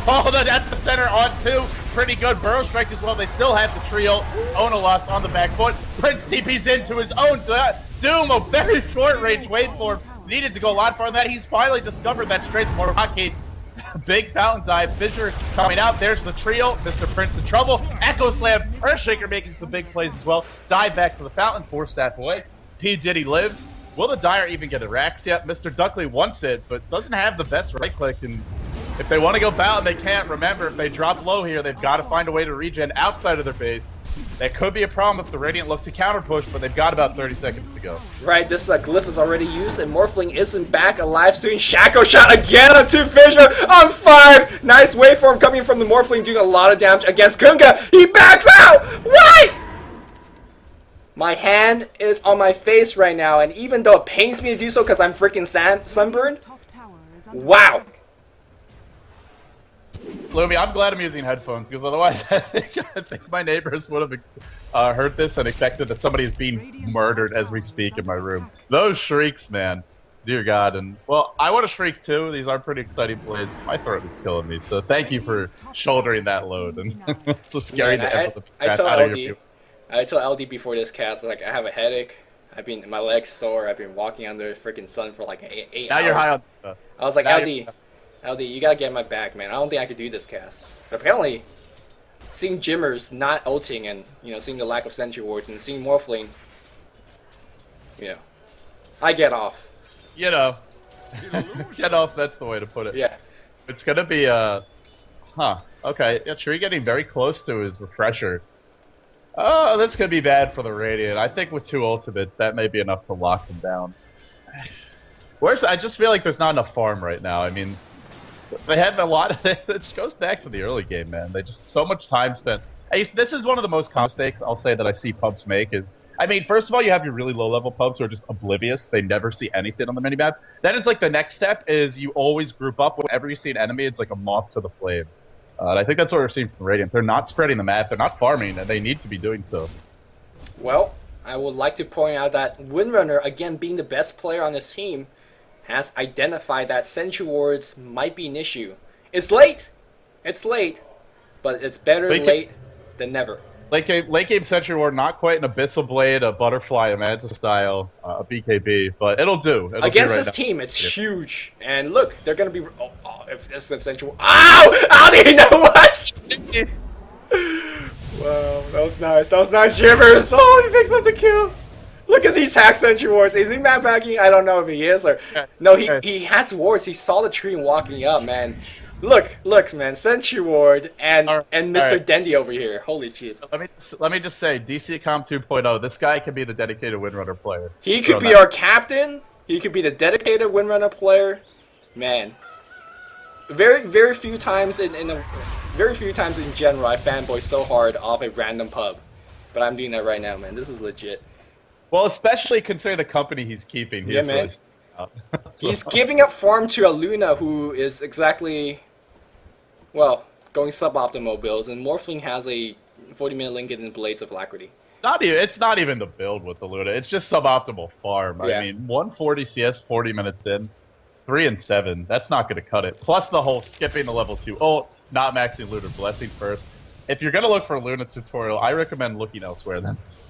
Oh, at the center on 2. Pretty good. Burrow Strike as well. They still have the trio. Ona lost on the back foot. Prince TP's into his own doom. A very short range wait for him. Needed to go a lot farther than that. He's finally discovered that straight more hotkey. Big fountain dive. Fissure coming out. There's the trio. Mr. Prince in trouble. Echo Slam. Earthshaker making some big plays as well. Dive back to the fountain. 4-staff away. P. Diddy lives. Will the Dire even get a Rax yet? Mr. Duckley wants it, but doesn't have the best right click. And if they want to go fountain, they can't. Remember, if they drop low here, they've got to find a way to regen outside of their base. That could be a problem if the Radiant look to counter push, but they've got about 30 seconds to go. Right, this glyph is already used, and Morphling isn't back alive soon. Shaco shot again onto Fissure on 5. Nice waveform coming from the Morphling, doing a lot of damage against Kunga. He backs out! Why? My hand is on my face right now, and even though it pains me to do so because I'm freaking sunburned, wow. Lumi, I'm glad I'm using headphones, because otherwise I think my neighbors would have heard this and expected that somebody is being murdered as we speak in my room. Those shrieks, man. Dear God. And, well, I want to shriek too. These are pretty exciting plays. My throat is killing me, so thank you for shouldering that load. And it's so scary to have the crap out of your I told LD before this cast, like, I have a headache. My legs sore. I've been walking under the freaking sun for like 8 now hours. You're high on I was like, LD, you gotta get my back, man. I don't think I could do this cast. But apparently, seeing Jimmers not ulting and, seeing the lack of sentry wards and seeing Morphling, I get off. Get off, that's the way to put it. Yeah. It's gonna be, okay. Yeah, Tree getting very close to his refresher. Oh, that's gonna be bad for the Radiant. I think with 2 ultimates, that may be enough to lock them down. I just feel like there's not enough farm right now. I mean, they have a lot of it. It goes back to the early game, man. They just so much time spent. This is one of the most common mistakes I'll say that I see pubs make is, I mean, first of all, you have your really low-level pubs who are just oblivious. They never see anything on the minimap. Then it's like the next step is you always group up. Whenever you see an enemy, it's like a moth to the flame. And I think that's what we're seeing from Radiant. They're not spreading the map. They're not farming, and they need to be doing so. Well, I would like to point out that Windrunner, again being the best player on this team, has identified that sentry wards might be an issue. It's late, but it's better late than never. Late game sentry ward, not quite an Abyssal Blade, a Butterfly, a Manta style, a BKB, but it'll do. Against this team, it's huge. And look, they're gonna be. If this is sentry ward. Ow! How do you know what? Wow, that was nice. That was nice, Jimmers. Oh, he picks up the kill. Look at these hack sentry wards. Is he map backing? I don't know if he is or no. He has wards. He saw the tree and walking up, man. Look, man. Sentry ward and Mr. Dendy over here. Holy jeez. Let me just say, DC Com 2.0. This guy could be the dedicated Windrunner player. He could be our captain. He could be the dedicated Windrunner player. Man, very few times in general I fanboy so hard off a random pub, but I'm doing that right now, man. This is legit. Well, especially considering the company he's keeping. Yeah, man. He's giving up farm to a Luna who is exactly, well, going suboptimal builds, and Morphling has a 40-minute Lincoln and Blades of Alacrity. It's not even the build with the Luna. It's just suboptimal farm. Yeah. I mean, 140 CS 40 minutes in, 3 and 7. That's not going to cut it. Plus the whole skipping the level 2 ult, not maxing Luna Blessing first. If you're going to look for a Luna tutorial, I recommend looking elsewhere than this.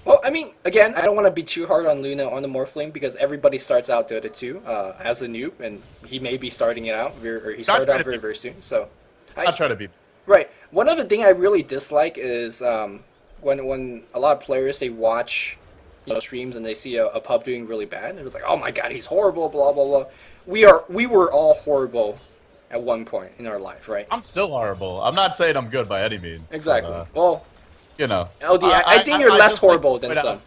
Well, I mean, again, I don't want to be too hard on Luna on the Morphling because everybody starts out Dota 2 as a noob, and he may be starting it out, or he started out very soon. So, I'll try to be. Right. One other thing I really dislike is when a lot of players, they watch streams and they see a pub doing really bad, and it's like, oh my god, he's horrible, blah blah blah. We were all horrible at one point in our life, right? I'm still horrible. I'm not saying I'm good by any means. Exactly. But, well, LD, I think you're less horrible than some.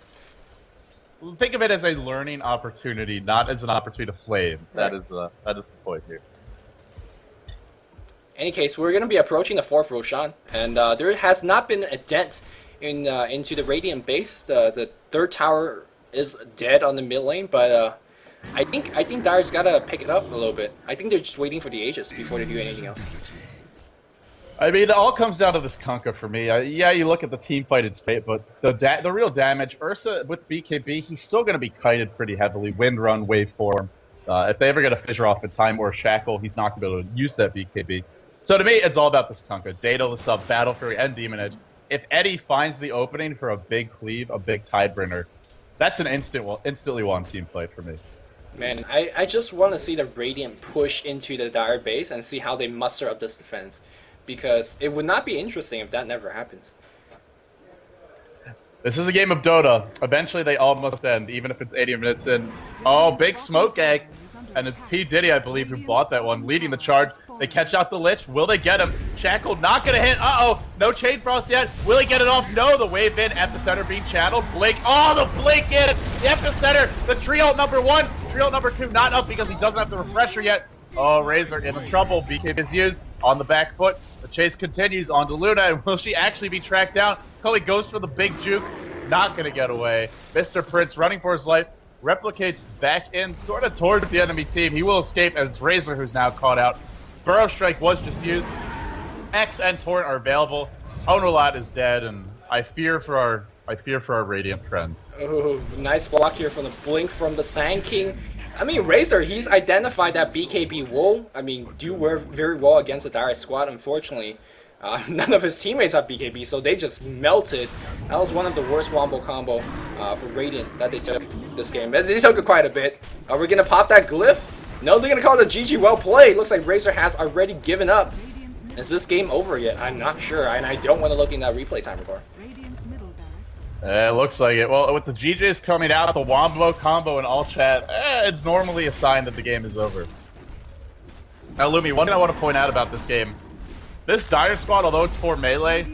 Think of it as a learning opportunity, not as an opportunity to flame. Right. That is the point here. In any case, we're going to be approaching the 4th Roshan, and there has not been a dent into the Radiant base. The 3rd tower is dead on the mid lane, but I think Dire's got to pick it up a little bit. I think they're just waiting for the Aegis before they do anything else. I mean, it all comes down to this Kunkka for me. Yeah, you look at the team fight, it's great, but the real damage, Ursa with BKB, he's still going to be kited pretty heavily. Wind Run, Waveform. If they ever get a Fissure off in time or a Shackle, he's not going to be able to use that BKB. So to me, it's all about this Kunkka. Data, the sub, Battle Fury, and Demon Edge. If Eddie finds the opening for a big cleave, a big Tidebringer, that's an instantly won team fight for me. Man, I just want to see the Radiant push into the Dire base and see how they muster up this defense. Because it would not be interesting if that never happens. This is a game of Dota. Eventually they all must end, even if it's 80 minutes in. Oh, big smoke egg. And it's P. Diddy, I believe, who bought that one, leading the charge. They catch out the Lich. Will they get him? Shackle not going to hit. Uh-oh. No Chain Frost yet. Will he get it off? No. The wave in. Epicenter being channeled. Blink. Oh, the Blink in. The Epicenter. The trio number 1. Trio number 2 not up because he doesn't have the refresher yet. Oh, Razor in trouble. BK is used on the back foot. The chase continues on to Luna. And will she actually be tracked down? Cully goes for the big juke. Not going to get away. Mr. Prince running for his life. Replicates back in, sort of towards the enemy team. He will escape, and it's Razor who's now caught out. Burrow Strike was just used. X and Torrent are available. Onolat is dead, and I fear for our Radiant friends. Oh, nice block here from the Blink from the Sand King. I mean, Razor, he's identified that BKB will, do very well against the Dire squad, unfortunately. None of his teammates have BKB, so they just melted. That was one of the worst wombo combo for Radiant that they took this game. They took it quite a bit. Are we going to pop that glyph? No, they're going to call it a GG well played. Looks like Razor has already given up. Is this game over yet? I'm not sure, and I don't want to look in that replay timer bar. It looks like it. Well, with the GJs coming out, the wombo combo in all chat, it's normally a sign that the game is over. Now, Lumi, one thing I want to point out about this game. This Dire squad, although it's 4 melee,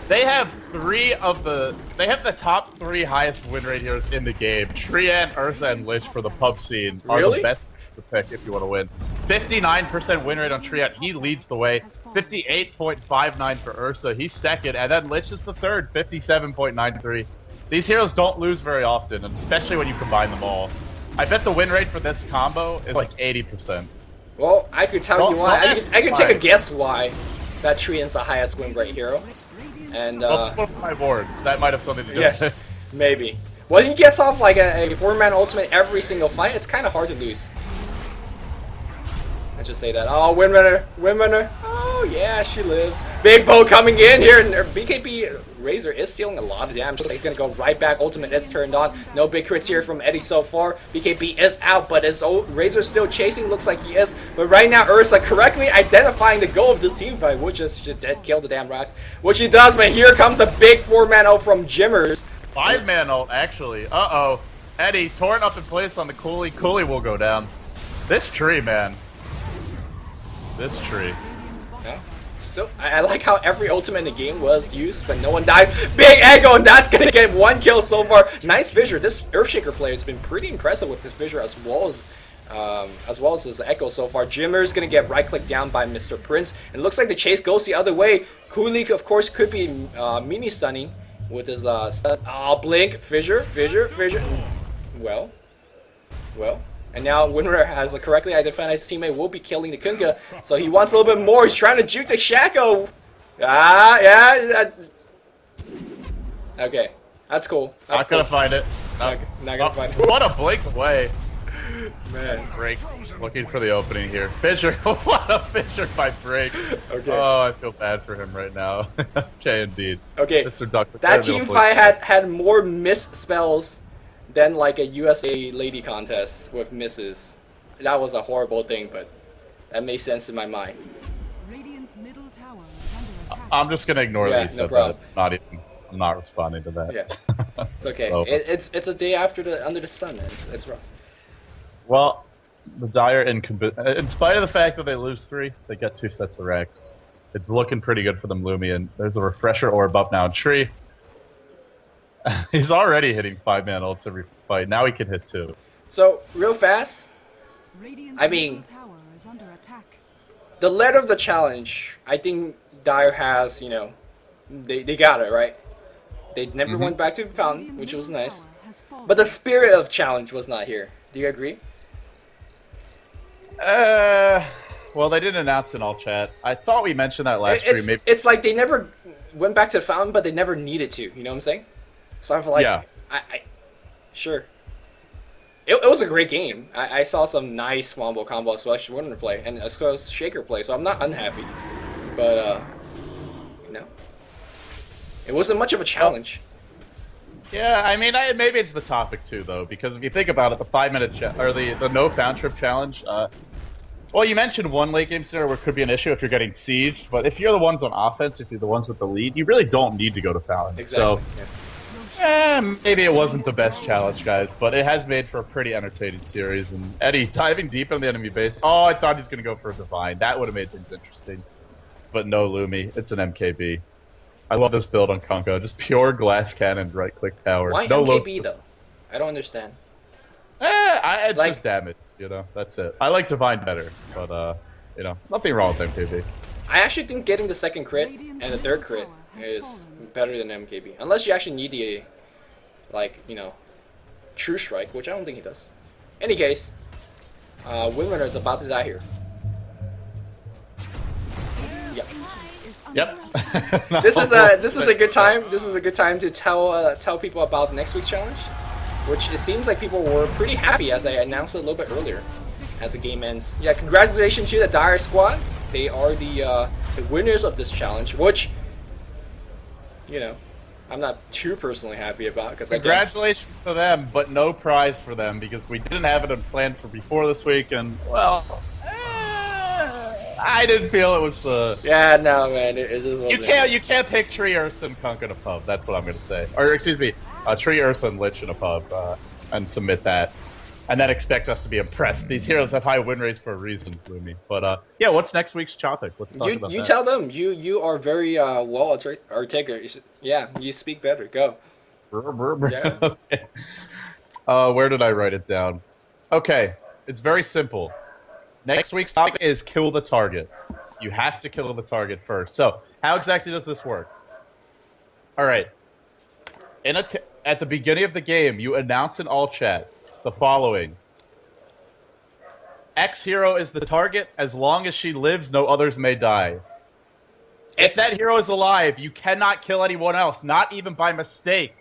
they have the top 3 highest win rate heroes in the game. Trian, Ursa, and Lich for the pub scene are the best to pick if you want to win. 59% win rate on Trian, he leads the way. 58.59 for Ursa, he's second, and then Lich is the third, 57.93. These heroes don't lose very often, and especially when you combine them all. I bet the win rate for this combo is like 80%. Well, I could tell you why. I could take a guess why that Trian's the highest win rate hero. And my wards. That might have something to do with it. Yes, maybe. When he gets off like a 4-man ultimate every single fight, it's kind of hard to lose. I just say that. Oh, win runner, win runner. Oh yeah, she lives. Big Bo coming in here, and BKB Razor is stealing a lot of damage. He's gonna go right back. Ultimate is turned on. No big crits here from Eddie so far. BKB is out, but is Razor still chasing? Looks like he is. But right now, Ursa correctly identifying the goal of this team fight, which is just dead kill the damn rocks. Which he does, but here comes a big 4-man ult from Jimmers. 5-man ult, actually. Uh-oh. Eddie, torn up in place on the Cooley. Cooley will go down. This tree, man. This tree. Yeah. So I like how every ultimate in the game was used, but no one died. Big Echo, and that's gonna get 1 kill so far. Nice Fissure. This Earthshaker player has been pretty impressive with this Fissure as well as his Echo so far. Jimmer's gonna get right-clicked down by Mr. Prince, and it looks like the chase goes the other way. Kulik, of course, could be mini stunning with his Blink, Fissure. Well. And now Winrer has correctly identified his teammate will be killing the Kunga, so he wants a little bit more. He's trying to juke the Shaco. Yeah. Okay, that's cool. That's not gonna find it. Not gonna find it. What a blink away. Man. Break. Looking for the opening here. Fissure. What a Fissure by Break. Okay. Oh, I feel bad for him right now. Okay, indeed. Okay. Mr. Duck. That team fight had more missed spells than like a USA lady contest with misses. That was a horrible thing, but that made sense in my mind. I'm just gonna ignore that he said that. I'm not responding to that. Yeah, it's okay. So. It's a day after under the sun, man. It's rough. Well, the Dire, in spite of the fact that they lose 3, they get 2 sets of Rex. It's looking pretty good for them, Lumi, and there's a refresher orb up now in Tree. He's already hitting 5-man ults every fight. Now he can hit 2. So, real fast, I mean, the letter of the challenge, I think Dire has, they got it, right? They never went back to the fountain, which was nice. But the spirit of challenge was not here. Do you agree? Well, they didn't announce in all chat. I thought we mentioned that last stream. Maybe. It's like they never went back to the fountain, but they never needed to. You know what I'm saying? So I feel like, yeah. Sure. It was a great game. I saw some nice wombo combos, especially Winter play, and as well as Shaker play, so I'm not unhappy. But, it wasn't much of a challenge. Yeah, I mean, maybe it's the topic too, though, because if you think about it, the 5 minute or the no found trip challenge. Well, you mentioned one late game scenario where it could be an issue if you're getting sieged, but if you're the ones on offense, if you're the ones with the lead, you really don't need to go to Fallon. Exactly. So, maybe it wasn't the best challenge, guys, but it has made for a pretty entertaining series. And Eddie diving deep into the enemy base. Oh, I thought he was going to go for a Divine. That would have made things interesting. But no, Lumi. It's an MKB. I love this build on Kunko. Just pure glass cannon, right-click power. Why no MKB though? I don't understand. It's Like- just damage, that's it. I like Divine better, but, nothing wrong with MKB. I actually think getting the second crit and the third crit is better than MKB. Unless you actually need the, True Strike, which I don't think he does. Any case, Windrunner is about to die here. Yep. Yep. This is a good time. This is a good time to tell people about next week's challenge, which it seems like people were pretty happy as I announced it a little bit earlier, as the game ends. Yeah, congratulations to the Dire Squad. They are the winners of this challenge, which I'm not too personally happy about because Congratulations to them, but no prize for them because we didn't have it planned for before this week, and I didn't feel it was the. Yeah, no, man. It just wasn't. You can't pick Tree Ursa and Kunk in a pub. That's what I'm gonna say. Or excuse me, Tree Ursa and Lich in a pub, and submit that, and then expect us to be impressed. These heroes have high win rates for a reason, Lumi. But yeah, what's next week's topic? Let's talk about that. You tell them. You are very well articulate. Yeah, you speak better. Go. Yeah. Okay. Where did I write it down? Okay, it's very simple. Next week's topic is kill the target. You have to kill the target first. So, how exactly does this work? All right. At the beginning of the game, you announce in all chat the following. X hero is the target. As long as she lives, no others may die. If that hero is alive, you cannot kill anyone else, not even by mistake.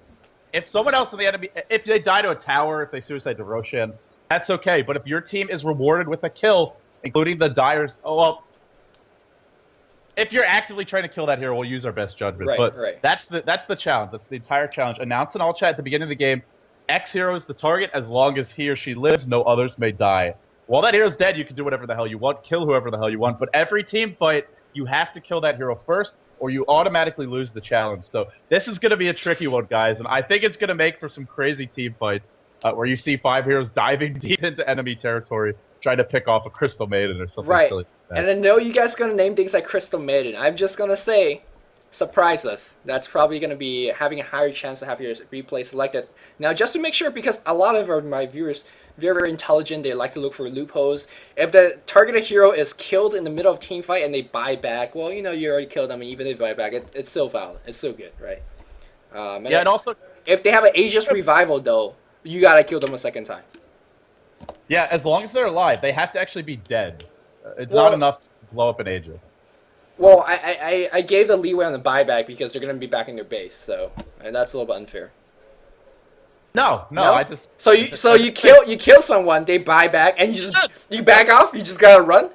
If someone else in the enemy, if they die to a tower, if they suicide to Roshan, that's okay. But if your team is rewarded with a kill, including the Dyers, if you're actively trying to kill that hero, we'll use our best judgment. Right. That's the challenge. That's the entire challenge. Announce in all chat at the beginning of the game, X hero is the target. As long as he or she lives, no others may die. While that hero's dead, you can do whatever the hell you want, kill whoever the hell you want. But every team fight, you have to kill that hero first, or you automatically lose the challenge. So this is going to be a tricky one, guys, and I think it's going to make for some crazy team fights where you see 5 heroes diving deep into enemy territory, trying to pick off a Crystal Maiden or something silly like that. And I know you guys are going to name things like Crystal Maiden. I'm just going to say, surprise us. That's probably going to be having a higher chance to have your replay selected. Now, just to make sure, because a lot of my viewers, they're very intelligent. They like to look for loopholes. If the targeted hero is killed in the middle of a team fight and they buy back, well, you already killed them. And even if they buy back, it's still valid. It's still good, right? And also, if they have an Aegis revival, though, you got to kill them a second time. Yeah, as long as they're alive, they have to actually be dead. It's not enough to blow up an Aegis. Well, I gave the leeway on the buyback because they're going to be back in their base, and that's a little bit unfair. No, I just you kill someone, they buy back, and you back off. You just gotta run.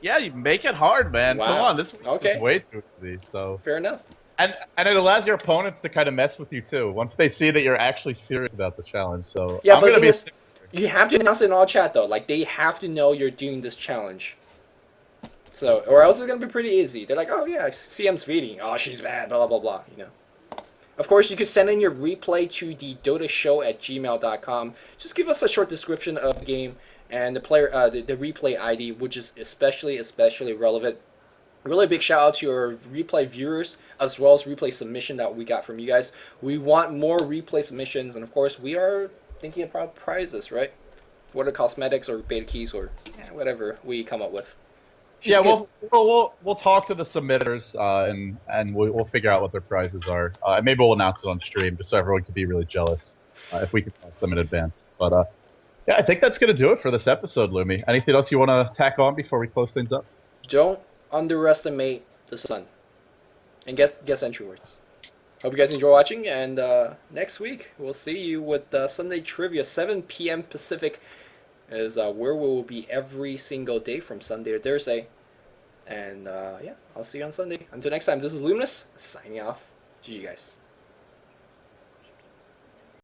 Yeah, you make it hard, man. Wow. Come on, this is way too easy. So fair enough. And it allows your opponents to kind of mess with you too once they see that you're actually serious about the challenge. So yeah, but you have to announce it in all chat though. Like they have to know you're doing this challenge. So, or else it's gonna be pretty easy. They're like, oh yeah, CM's feeding. Oh, she's bad. Blah blah blah. Of course, you could send in your replay to thedotashow@gmail.com. Just give us a short description of the game and the player, the replay ID, which is especially relevant. Really big shout out to your replay viewers as well as replay submission that we got from you guys. We want more replay submissions, and of course, we are thinking about prizes, right? What are cosmetics or beta keys or whatever we come up with. Yeah, we'll talk to the submitters and we'll figure out what their prizes are. Maybe we'll announce it on stream just so everyone can be really jealous if we can test them in advance. But yeah, I think that's gonna do it for this episode, Lumi. Anything else you want to tack on before we close things up? Don't underestimate the sun. And guess entry words. Hope you guys enjoy watching, and next week we'll see you with Sunday Trivia, 7 p.m. Pacific. Is where we will be every single day from Sunday to Thursday. And yeah, I'll see you on Sunday. Until next time, this is Luminous, signing off. GG guys.